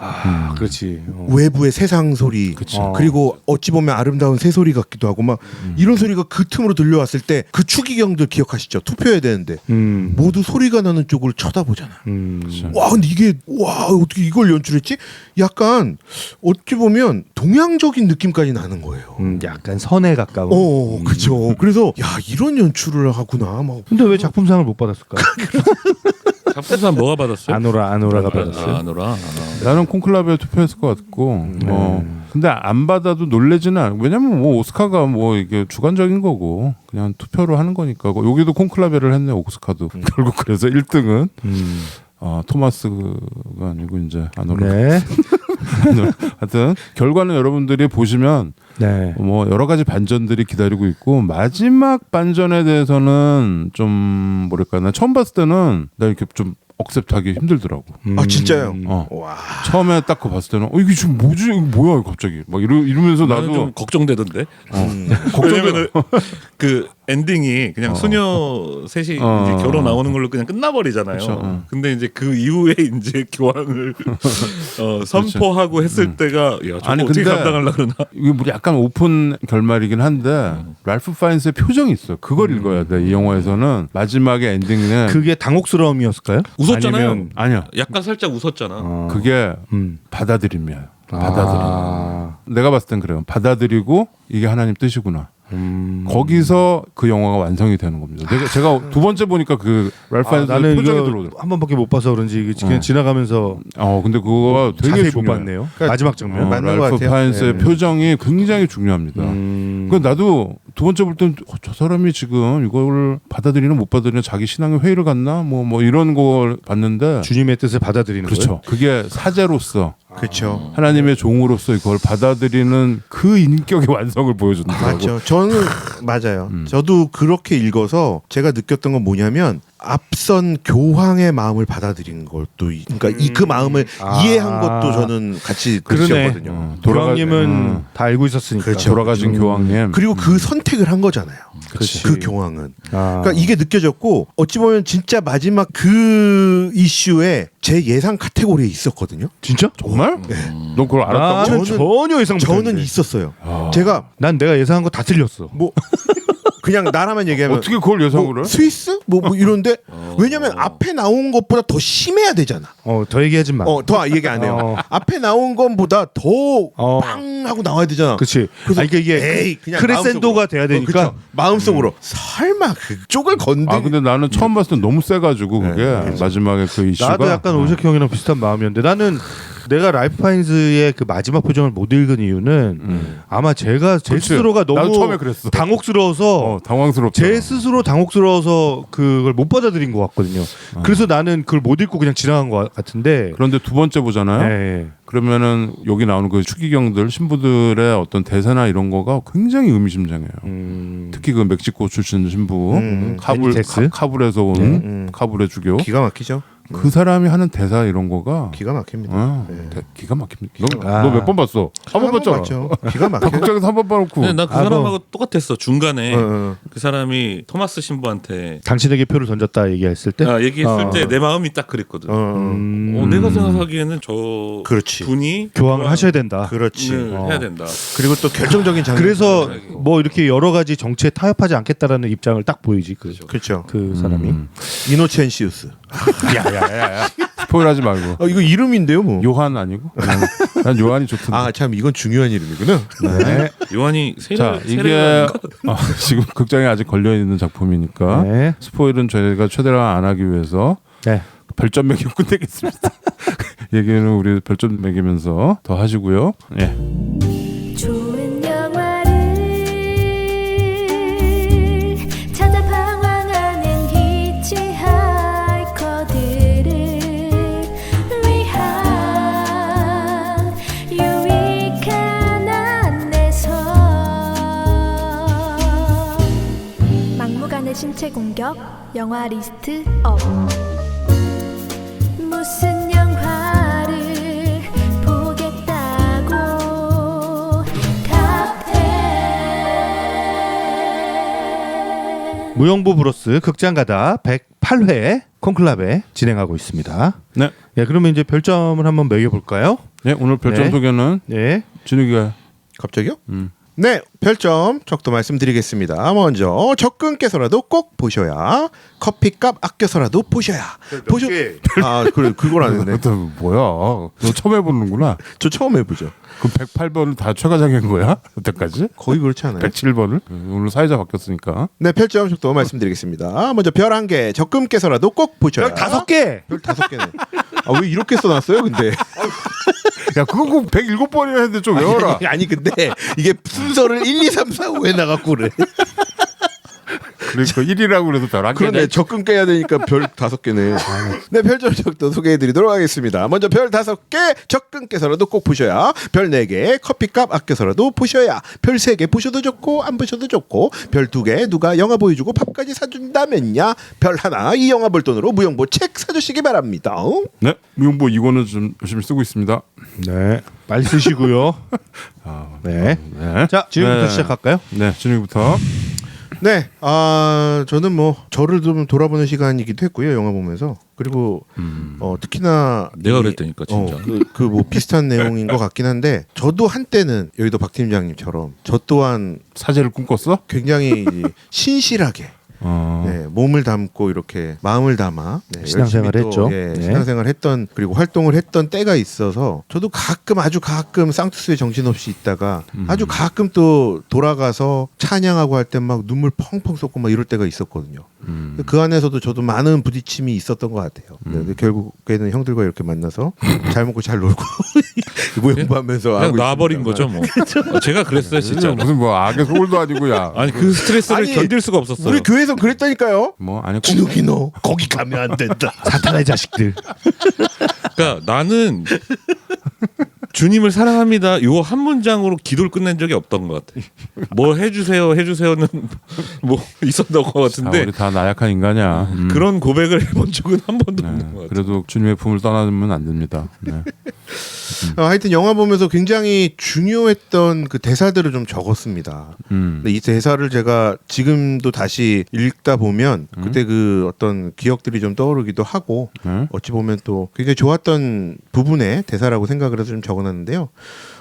그렇지. 외부의 세상 소리 그리고 어찌 보면 아름다운 새 소리 같기도 하고 막 이런 소리가 그 틈으로 들려왔을 때 그 추기경들 기억하시죠? 투표해야 되는데 모두 소리가 나는 쪽을 쳐다보잖아. 와 근데 이게 와 어떻게 이걸 연출했지? 약간 어찌 보면 동양적인 느낌까지 나는 거예요. 약간 선에 가까운. 그렇죠. 그래서 야 이런 연출을 하구나. 막 근데 왜 작품상을 못 받았을까? 작품상 뭐가 받았어요? 아노라가 받았어요. 아노라. 나는 콘클라베에 투표했을 것 같고. 근데 안 받아도 놀래지는 않아. 왜냐면 뭐 오스카가 뭐 이게 주관적인 거고 그냥 투표로 하는 거니까. 여기도 콘클라베를 했네 오스카도. 결국 그래서 1등은 토마스가 아니고 이제 아노라. 네. 하여튼 결과는 여러분들이 보시면 네. 뭐 여러 가지 반전들이 기다리고 있고 마지막 반전에 대해서는 좀 뭐랄까 나 처음 봤을 때는 나 이렇게 좀 억셉트하기 힘들더라고. 아 진짜요? 와. 처음에 딱 그거 봤을 때는 이게 지금 뭐지? 이거 뭐야 갑자기 막 이러면서 나는 나도 좀 걱정되던데. 걱정되는 그 엔딩이 그냥 수녀 셋이 이제 결혼 나오는 걸로 그냥 끝나버리잖아요. 그쵸. 근데 이제 그 이후에 이제 교황을 선포하고 했을 때가 야, 저거 아니, 어떻게 근데 감당하려 그러나? 이게 뭐 약간 오픈 결말이긴 한데 랄프 파인스의 표정이 있어요. 그걸 읽어야 돼. 이 영화에서는 마지막에 엔딩은 그게 당혹스러움이었을까요? 웃었잖아요. 아니면 아니야. 약간 살짝 웃었잖아. 그게 음. 받아들임이에요. 받아들임. 아. 내가 봤을 땐 그래요. 받아들이고 이게 하나님 뜻이구나. 거기서 그 영화가 완성이 되는 겁니다. 제가 두 번째 보니까 그 랄프 파인스 나는 표정이 이거 들어오더라고요. 한 번밖에 못 봐서 그런지 이게 그냥 지나가면서 근데 그거가 되게 자세히 못 중요해요. 봤네요. 그러니까 마지막 장면. 맞는 것 랄프 같아요. 파인스의 네. 표정이 굉장히 중요합니다. 그 나도 두 번째 볼 땐 저 사람이 지금 이걸 받아들이나 못 받아들이나 자기 신앙의 회의를 갖나 뭐 이런 걸 봤는데 주님의 뜻을 받아들이는 그렇죠. 그게 사제로서 그렇죠. 하나님의 종으로서 이걸 받아들이는 그 인격의 완성을 보여준다고. 맞죠. 저는 맞아요. 저도 그렇게 읽어서 제가 느꼈던 건 뭐냐면 앞선 교황의 마음을 받아들인 것도 그러니까 그 마음을 이해한 것도 저는 같이 그러네. 그랬거든요. 교황님은 다 알고 있었으니까. 그렇죠. 돌아가신 교황님. 그리고 그 선택을 한 거잖아요. 그치. 그 교황은. 아. 그러니까 이게 느껴졌고 어찌 보면 진짜 마지막 그 이슈에 제 예상 카테고리에 있었거든요. 진짜? 정말? 넌 그걸 알았다고? 나는 전혀 예상 저는 못했는데. 있었어요. 제가 난 내가 예상한 거 다 틀렸어. 뭐 그냥 나라만 얘기하면 어떻게 그걸 예상을 뭐 해? 스위스 뭐 이런데 왜냐면 앞에 나온 것보다 더 심해야 되잖아. 더 얘기하지 마. 더 얘기 안 해요. 앞에 나온 것보다 더 빵 하고 나와야 되잖아. 그렇지. 그래서 아니, 그러니까 이게 에이, 그냥 크레센도가 마음속으로. 돼야 되니까. 그쵸. 마음속으로 설마 그쪽을 건드. 근데 나는 처음 봤을 때 너무 세가지고 그게 마지막에 그 이슈가 나도 약간 오색 형이랑 비슷한 마음이었는데 나는 내가 랄프 파인즈의 그 마지막 표정을 못 읽은 이유는 아마 제가 제 그치. 스스로가 나도 너무 처음에 그랬어. 당혹스러워서 당황스럽다. 제 스스로 당혹스러워서 그걸 못 받아들인 것 같거든요. 그래서 나는 그걸 못 읽고 그냥 지나간 것 같은데. 그런데 두 번째 보잖아요. 네. 그러면은 여기 나오는 그 추기경들 신부들의 어떤 대사나 이런 거가 굉장히 의미심장해요. 특히 그 멕시코 출신 신부 베니테스? 카불에서 온 카불의 주교 기가 막히죠. 그 사람이 하는 대사 이런 거가 기가 막힙니다. 네. 기가 막힙니다. 아. 너 몇 번 봤어? 한 번 봤잖아. 맞죠. 기가 막혀. 극장에서 한 번 봐놓고 근데 나 그 사람하고 똑같았어. 중간에 어. 그 사람이 토마스 신부한테 당신에게 표를 던졌다 얘기했을 때. 얘기했을 때 내 마음이 딱 그랬거든. 내가 생각하기에는 저 그렇지. 분이 교황을 하셔야 된다. 그렇지. 해야 된다. 그리고 또 결정적인 장면. 그래서 뭐 이렇게 여러 가지 정치에 타협하지 않겠다라는 입장을 딱 보이지 그렇죠. 그 사람이. 이노첸시우스. 야야야야 스포일하지 말고 이거 이름인데요, 뭐. 요한 아니고 난 요한이 좋던데. 아, 참 이건 중요한 이름이구나. 네. 요한이 자 이게 지금 극장에 아직 걸려 있는 작품이니까 네. 스포일은 저희가 최대한 안 하기 위해서 네. 별점 매기고 끝내겠습니다. 얘기는 우리 별점 매기면서 더 하시고요. 예. 좋은 영화를 찾아 방황하는 히치하이커들을 위한 유익한 안내서 막무가내 신체 공격 영화 리스트 업 무슨 영화를 보겠다고 답해. 무용부 브로스 극장 가다 108회 콘클라베 진행하고 있습니다. 네. 예, 그러면 이제 별점을 한번 매겨 볼까요? 네 오늘 별점 네. 소개는 예. 준욱이가 갑자기요? 네, 별점 적도 말씀드리겠습니다. 먼저 적금께서라도 꼭 보셔야 커피값 아껴서라도 보셔야. 그래 그걸 안 했네. 너 뭐야? 너 처음 해보는구나. 저 처음 해보죠. 그 108번을 다 최과장인 거야? 여태까지? 거의 그렇지 않아요? 107번을? 오늘 사회자 바뀌었으니까. 네, 별점 적도 말씀드리겠습니다. 먼저 별 1개 적금께서라도 꼭 보셔야. 별 5개. 별 5개네. 왜 이렇게 써놨어요, 근데? 야 그거 꼭 107번이나 했는데 좀 외워라. 아니 근데 이게 순서를 1, 2, 3, 4, 5에 나갔고 그래. 그러니까 1이라고 그래도 별 한 그러네. 개네. 적금 깨야 되니까 별 5개네. 네, 별점 적도 소개해드리도록 하겠습니다. 먼저 별 5개 적금 깨서라도 꼭 보셔야. 별 4개 커피값 아껴서라도 보셔야. 별 3개 보셔도 좋고 안 보셔도 좋고. 별 2개 누가 영화 보여주고 밥까지 사준다면야. 별 1 이 영화 볼 돈으로 무용보 책 사주시기 바랍니다. 네, 무용보 이거는 좀 열심히 쓰고 있습니다. 네. 빨리 쓰시고요. 네. 네. 자, 지금부터 네. 시작할까요? 네, 준욱이부터. 네, 저는 뭐 저를 좀 돌아보는 시간이기도 했고요, 영화 보면서. 그리고 특히나 내가 그랬다니까 진짜. 그 뭐 비슷한 내용인 것 같긴 한데 저도 한때는 여의도 박 팀장님처럼 저 또한 사제를 꿈꿨어? 굉장히 신실하게 네, 몸을 담고 이렇게 마음을 담아 신앙생활을 열심히 또, 했죠. 예, 네. 신앙생활을 했던 그리고 활동을 했던 때가 있어서 저도 아주 가끔 쌍투스에 정신없이 있다가 아주 가끔 또 돌아가서 찬양하고 할 때 막 눈물 펑펑 쏟고 막 이럴 때가 있었거든요. 그 안에서도 저도 많은 부딪힘이 있었던 것 같아요. 네, 근데 결국에는 형들과 이렇게 만나서 잘 먹고 잘 놀고 무용하면서 그냥 놔버린 거죠 뭐. 제가 그랬어요 진짜. 무슨 뭐 악의 소울도 아니고 야. 아니 그 스트레스를 아니, 견딜 수가 없었어요. 우리 교회에서 그랬다니까요. 뭐 아니 진욱이 너 거기 가면 안 된다. 사탄의 자식들. 그러니까 나는 주님을 사랑합니다. 요 한 문장으로 기도를 끝낸 적이 없던 것 같아. 뭐 해주세요는 뭐 있었던 것 같은데 우리 다 나약한 인간이야. 그런 고백을 해본 적은 한 번도 없는 것 같아. 그래도 주님의 품을 떠나면 안 됩니다. 네. 하여튼 영화 보면서 굉장히 중요했던 그 대사들을 좀 적었습니다. 근데 이 대사를 제가 지금도 다시 읽다 보면 그때 그 어떤 기억들이 좀 떠오르기도 하고 어찌 보면 또 굉장히 좋았던 부분의 대사라고 생각을 해서 좀 적어놨는데요.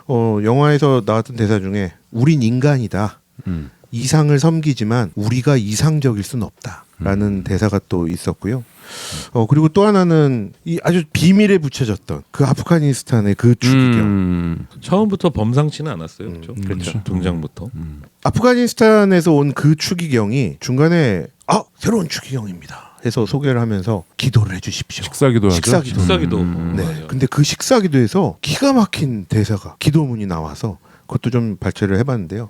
영화에서 나왔던 대사 중에 우린 인간이다. 이상을 섬기지만 우리가 이상적일 수는 없다라는 대사가 또 있었고요. 그리고 또 하나는 이 아주 비밀에 붙여졌던 그 아프가니스탄의 그 추기경. 처음부터 범상치는 않았어요. 그렇죠? 그렇죠. 등장부터. 아프가니스탄에서 온 그 추기경이 중간에 새로운 추기경입니다 해서 소개를 하면서 기도를 해주십시오. 식사기도 하죠. 식사기도. 네. 맞아요. 근데 그 식사기도에서 기가 막힌 대사가 기도문이 나와서 그것도 좀 발췌를 해봤는데요.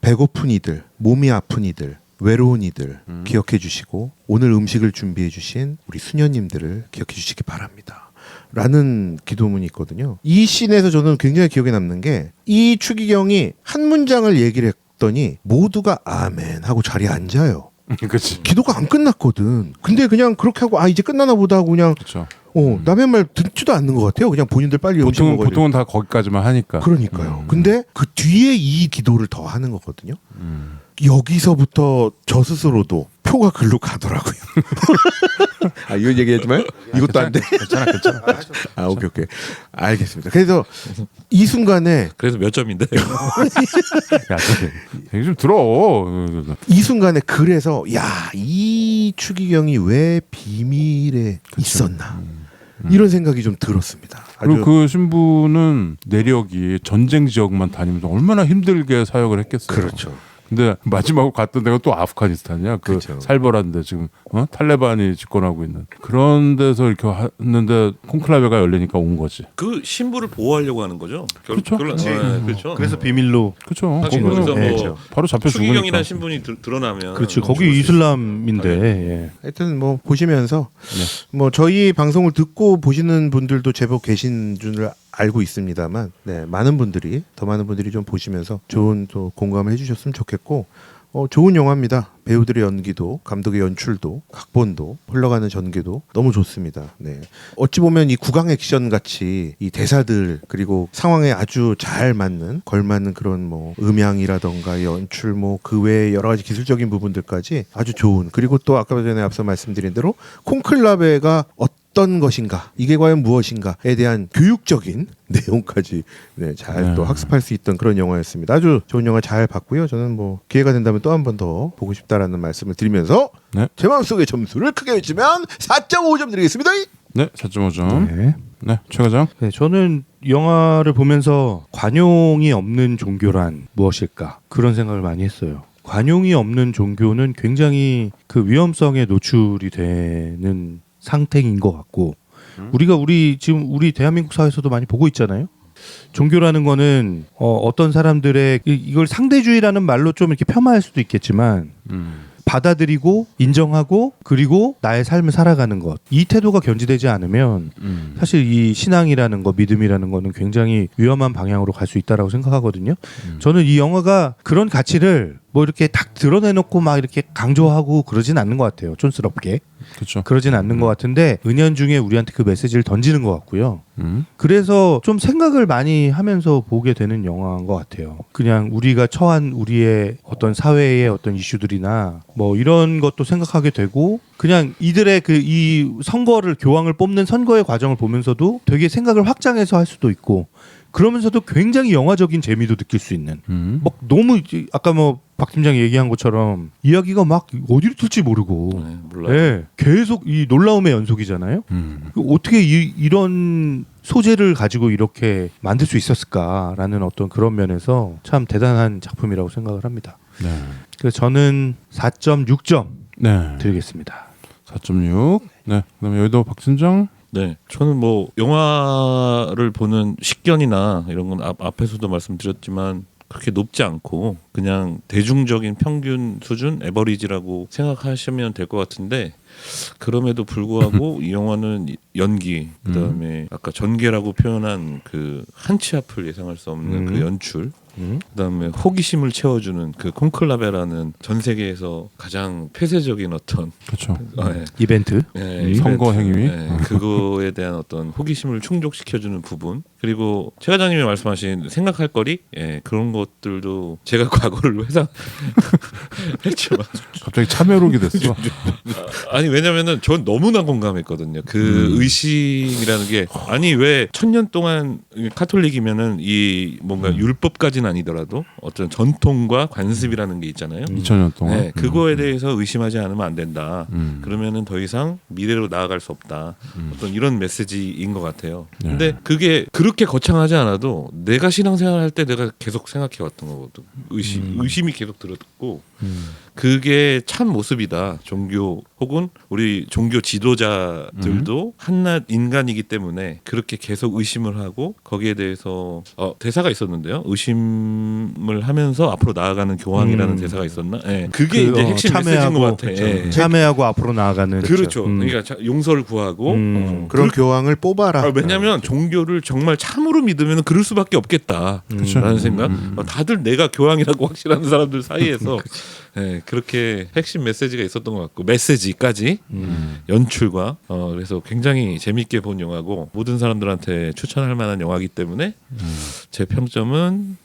배고픈 이들, 몸이 아픈 이들, 외로운 이들 기억해 주시고 오늘 음식을 준비해 주신 우리 수녀님들을 기억해 주시기 바랍니다. 라는 기도문이 있거든요. 이 씬에서 저는 굉장히 기억에 남는 게 이 추기경이 한 문장을 얘기를 했더니 모두가 아멘 하고 자리에 앉아요. 그렇지. 기도가 안 끝났거든. 근데 그냥 그렇게 하고 이제 끝나나 보다 하고 그냥 그렇죠. 남의 말 듣지도 않는 것 같아요. 그냥 본인들 빨리 음식 먹어야 보통은 다 거기까지만 하니까. 그러니까요. 근데 그 뒤에 이 기도를 더 하는 거거든요. 여기서부터 저 스스로도 표가 글로 가더라고요. 이건 얘기하지 마요. 이것도 안 돼. 괜찮아. 오케이. 알겠습니다. 그래서 이 순간에 그래서 몇 점인데? 야, 얘기 좀 들어. 이 순간에 그래서 이 추기경이 왜 비밀에 있었나 이런 생각이 좀 들었습니다. 그리고 그 신부는 내력이 전쟁 지역만 다니면서 얼마나 힘들게 사역을 했겠어요. 그렇죠. 근데 마지막으로 갔던 데가 또 아프가니스탄이야. 그 그렇죠. 살벌한데 지금 탈레반이 집권하고 있는 그런 데서 이렇게 했는데 콘클라베가 열리니까 온 거지. 그 신부를 보호하려고 하는 거죠. 그렇죠. 그렇죠. 그래서 비밀로. 그렇죠. 사실 거기서 거기서 네, 뭐 바로 잡혀 죽으니까. 추기경이라는 신분이 드러나면 그렇지. 뭐 거기 죽을 수 이슬람인데. 예. 하여튼 뭐 보시면서 뭐 저희 방송을 듣고 보시는 분들도 제법 계신 줄 알고 있습니다만 많은 분들이 좀 보시면서 좋은 또 공감을 해주셨으면 좋겠고 좋은 영화입니다. 배우들의 연기도 감독의 연출도 각본도 흘러가는 전개도 너무 좋습니다. 네. 어찌 보면 이 국악 액션 같이 이 대사들 그리고 상황에 아주 잘 맞는 걸맞는 그런 뭐 음향이라던가 연출 뭐 그 외에 여러 가지 기술적인 부분들까지 아주 좋은 그리고 또 아까 전에 앞서 말씀드린 대로 콘클라베가 어떤 것인가 이게 과연 무엇인가에 대한 교육적인 내용까지 잘 또 학습할 수 있던 그런 영화였습니다. 아주 좋은 영화 잘 봤고요. 저는 뭐 기회가 된다면 또 한 번 더 보고 싶다라는 말씀을 드리면서 제 마음속에 점수를 크게 외치면 4.5점 드리겠습니다. 네, 4.5점. 네. 네, 최 과장. 네, 저는 영화를 보면서 관용이 없는 종교란 무엇일까 그런 생각을 많이 했어요. 관용이 없는 종교는 굉장히 그 위험성에 노출이 되는 상태인 것 같고 우리가 지금 우리 대한민국 사회에서도 많이 보고 있잖아요. 종교라는 거는 어떤 사람들의 이걸 상대주의라는 말로 좀 이렇게 폄하할 수도 있겠지만 받아들이고 인정하고 그리고 나의 삶을 살아가는 것 이 태도가 견지되지 않으면 사실 이 신앙이라는 거 믿음이라는 거는 굉장히 위험한 방향으로 갈 수 있다라고 생각하거든요. 저는 이 영화가 그런 가치를 뭐 이렇게 딱 드러내놓고 막 이렇게 강조하고 그러진 않는 것 같아요. 촌스럽게. 그렇죠. 그러진 않는 것 같은데 은연중에 우리한테 그 메시지를 던지는 것 같고요. 그래서 좀 생각을 많이 하면서 보게 되는 영화인 것 같아요. 그냥 우리가 처한 우리의 어떤 사회의 어떤 이슈들이나 뭐 이런 것도 생각하게 되고 그냥 이들의 그 이 선거를 교황을 뽑는 선거의 과정을 보면서도 되게 생각을 확장해서 할 수도 있고 그러면서도 굉장히 영화적인 재미도 느낄 수 있는 막 너무 아까 뭐 박 팀장이 얘기한 것처럼 이야기가 막 어디로 튈지 모르고 몰라요. 네, 계속 이 놀라움의 연속이잖아요. 어떻게 이런 소재를 가지고 이렇게 만들 수 있었을까라는 어떤 그런 면에서 참 대단한 작품이라고 생각을 합니다. 네. 그래서 저는 4.6점 네. 드리겠습니다. 4.6. 네. 그다음에 여의도 박순정. 네, 저는 뭐 영화를 보는 식견이나 이런 건 앞에서도 말씀드렸지만 그렇게 높지 않고 그냥 대중적인 평균 수준 에버리지라고 생각하시면 될 것 같은데 그럼에도 불구하고 이 영화는 연기 그다음에 아까 전개라고 표현한 그 한치 앞을 예상할 수 없는 그 연출 그다음에 호기심을 채워주는 그 콘클라베라는 전 세계에서 가장 폐쇄적인 어떤 그렇죠. 이벤트. 선거 행위. 그거에 대한 어떤 호기심을 충족시켜주는 부분 그리고 최 과장님이 말씀하신 생각할 거리 그런 것들도 제가 과거를 회상했지만 갑자기 참여록이 됐어. 아니 왜냐면은 전 너무나 공감했거든요. 그 의심이라는 게 아니 왜 1000년 동안 카톨릭이면은 이 뭔가 율법까지는 아니더라도 어떤 전통과 관습이라는 게 있잖아요. 2000년 동안. 네, 그거에 대해서 의심하지 않으면 안 된다. 그러면은 더 이상 미래로 나아갈 수 없다. 어떤 이런 메시지인 것 같아요. 근데 그게 그렇게 거창하지 않아도 내가 신앙생활 할 때 내가 계속 생각해 왔던 거거든. 의심이 계속 들었고 그게 참 모습이다. 종교 혹은 우리 종교 지도자들도 한낱 인간이기 때문에 그렇게 계속 의심을 하고 거기에 대해서 대사가 있었는데요. 의심을 하면서 앞으로 나아가는 교황이라는 대사가 있었나? 네. 그게 이제 핵심 메시지인 것 같아. 그렇죠. 예. 참회하고 앞으로 나아가는 그렇죠. 그러니까 용서를 구하고 그런 교황을 뽑아라. 왜냐하면 종교를 정말 참으로 믿으면 그럴 수밖에 없겠다라는 생각. 다들 내가 교황이라고 확신하는 사람들 사이에서 그렇게 핵심 메시지가 있었던 것 같고 메시지까지 연출과 그래서 굉장히 재밌게 본 영화고 모든 사람들한테 추천할 만한 영화이기 때문에 제 평점은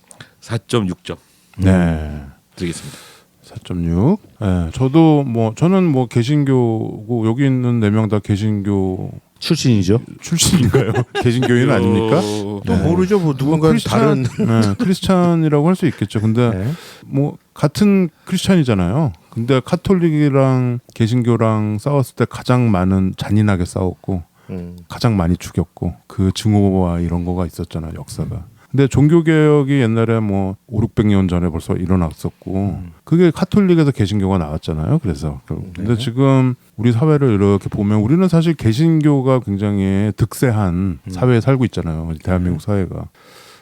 4.6점 네. 드리겠습니다. 4.6. 네, 저도 저는 개신교고 여기 있는 4명 다 개신교 출신이죠. 출신인가요? 개신교인 아닙니까? 또 모르죠. 뭐 누군가 다른 크리스찬이라고 할 수 있겠죠. 근데 같은 크리스찬이잖아요. 근데 카톨릭이랑 개신교랑 싸웠을 때 가장 많은 잔인하게 싸웠고 가장 많이 죽였고 그 증오와 이런 거가 있었잖아요. 역사가. 근데 종교개혁이 옛날에 5, 600년 전에 벌써 일어났었고 그게 카톨릭에서 개신교가 나왔잖아요. 그래서 근데 지금 우리 사회를 이렇게 보면 우리는 사실 개신교가 굉장히 득세한 사회에 살고 있잖아요. 대한민국 사회가.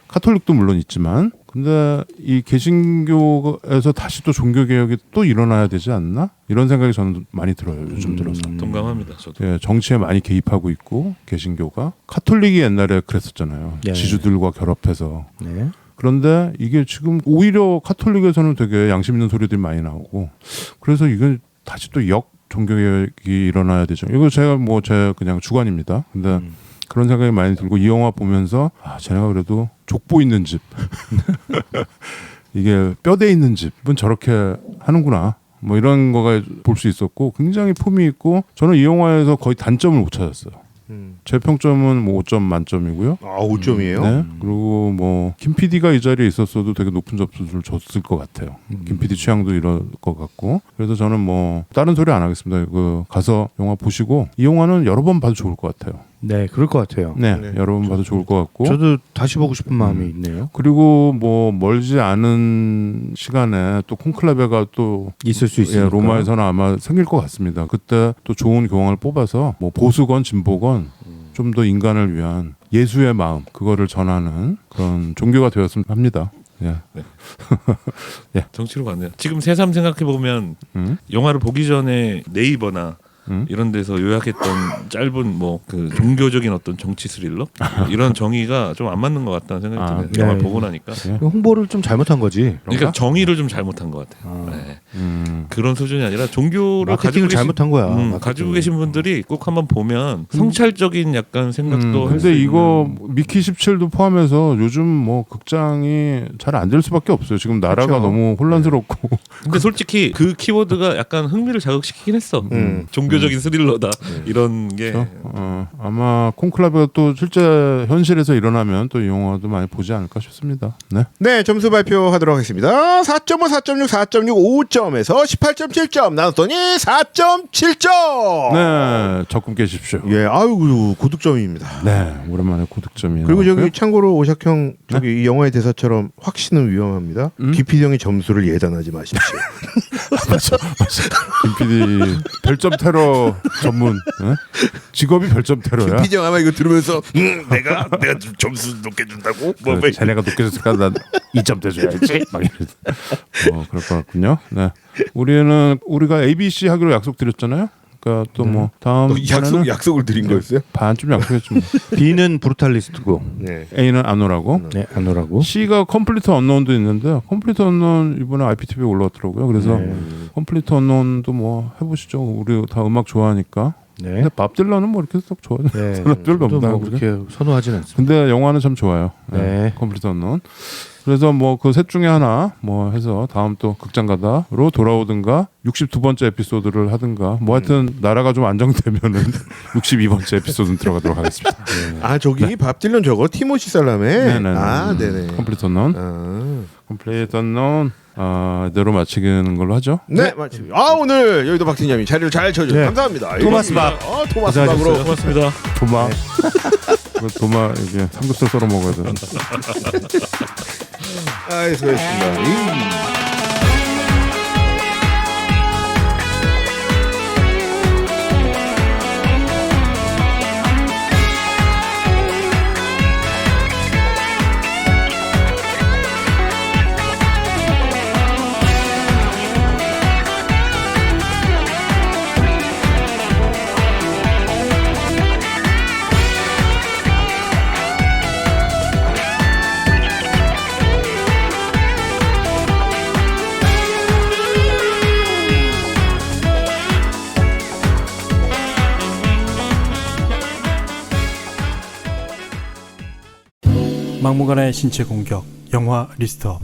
카톨릭도 물론 있지만 근데 이 개신교에서 다시 또 종교개혁이 또 일어나야 되지 않나? 이런 생각이 저는 많이 들어요. 요즘 들어서. 동감합니다. 저도. 예, 정치에 많이 개입하고 있고 개신교가. 카톨릭이 옛날에 그랬었잖아요. 네. 지주들과 결합해서. 네. 그런데 이게 지금 오히려 카톨릭에서는 되게 양심 있는 소리들이 많이 나오고 그래서 이건 다시 또 종교개혁이 일어나야 되죠. 이거 제가 제 그냥 주관입니다. 근데 그런 생각이 많이 들고 이 영화 보면서 쟤네가 그래도 족보 있는 집 이게 뼈대 있는 집은 저렇게 하는구나 이런 거가 볼 수 있었고 굉장히 품이 있고 저는 이 영화에서 거의 단점을 못 찾았어요. 제 평점은 5점 만점이고요. 5점이에요? 네. 그리고 김 PD가 이 자리에 있었어도 되게 높은 점수를 줬을 것 같아요. 김 PD 취향도 이럴 것 같고. 그래서 저는 다른 소리 안 하겠습니다. 가서 영화 보시고 이 영화는 여러 번 봐도 좋을 것 같아요. 네, 그럴 것 같아요. 네, 여러 번 봐도 좋을 것 같고. 저도 다시 보고 싶은 마음이 있네요. 그리고 멀지 않은 시간에 또 콘클라베가 또 있을 수 있으니까. 로마에서는 아마 생길 것 같습니다. 그때 또 좋은 교황을 뽑아서 보수건 진보건 좀 더 인간을 위한 예수의 마음 그거를 전하는 그런 종교가 되었으면 합니다. 예. 네. 예. 정치로 갔네요. 지금 새삼 생각해 보면 영화를 보기 전에 네이버나 이런 데서 요약했던 짧은 뭐 그 종교적인 어떤 정치 스릴러 이런 정의가 좀 안 맞는 것 같다는 생각이 드네요. 네. 영화 보고 나니까. 홍보를 좀 잘못한 거지. 그러니까 정의를 좀 잘못한 것 같아요. 네. 그런 수준이 아니라 종교를 마케팅을 잘못한 거야. 가지고 계신 분들이 꼭 한번 보면 성찰적인 약간 생각도 할 수 근데 있는. 이거 미키 17도 포함해서 요즘 뭐 극장이 잘 안 될 수밖에 없어요. 지금 나라가 그렇죠. 너무 혼란스럽고. 근데 솔직히 그 키워드가 약간 흥미를 자극시키긴 했어. 종교적인 스릴러다 이런 게. 아마 콘클라베가 또 실제 현실에서 일어나면 또 이 영화도 많이 보지 않을까 싶습니다. 네. 네, 점수 발표하도록 하겠습니다. 4.5, 4.6, 4.6, 5점에서 18.7점 나눴더니 4.7점. 네, 적금 깨십시오. 예, 아유 고득점입니다. 네, 오랜만에 고득점이. 그리고 저기 나왔고요. 참고로 오샥형 저기 이 영화의 대사처럼 확신은 위험합니다. 기피 형의 점수를 예단하지 마십시오. 김 PD 별점 테러 전문. 네? 직업이 별점 테러야. 기피 형 아마 이거 들으면서 내가 좀 점수 높게 준다고? 뭐 그래, 쟤네가 높게 줬으니까 난 2점 대줘야지. 막 이런. 그럴 것 같군요. 네, 우리가 ABC 하기로 약속드렸잖아요. 그러니까 또 뭐 다음 번에는 약속을 드린 거였어요? 반쯤 약속했지 뭐. B는 브루탈리스트고 네. A는 안오라고. 네, 안오라고. C가 컴플리트 언노운도 있는데 컴플리트 언노운 이번에 IPTV에 올라왔더라고요. 그래서 컴플리트 언노운도 뭐 해보시죠. 우리 다 음악 좋아하니까. 네. 근데 밥 딜런은 뭐 이렇게 썩 좋아하는 네. 사람들도 저도 없나 뭐 그렇게. 그렇게 선호하진 않습니다. 근데 영화는 참 좋아요. 네. 컴플리트 언노운. 그래서 뭐 그 셋 중에 하나 뭐 해서 다음 또 극장 가다로 돌아오든가 62번째 에피소드를 하든가 뭐 하여튼 나라가 좀 안정되면은 62번째 에피소드는 들어가도록 하겠습니다. 아 저기 밥 딜런 저거 티모시 살라메. 네네. 아 네네. 컴플리트 언노운. 아. 컴플리트 언노운. 이대로 마치는 걸로 하죠. 네, 맞습니다. 아 오늘 여의도 박진님이 자리를 잘 쳐주셔서 네. 감사합니다. 토마스 박. 토마스 박으로. 고맙습니다. 도마. 이거 도마 이게 삼겹살 썰어 먹어야 돼. 아, 수고했습니다. 막무가내 신체 공격 영화 리스트업.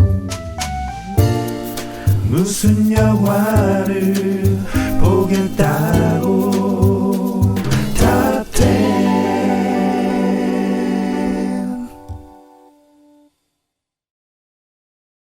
무슨 영화를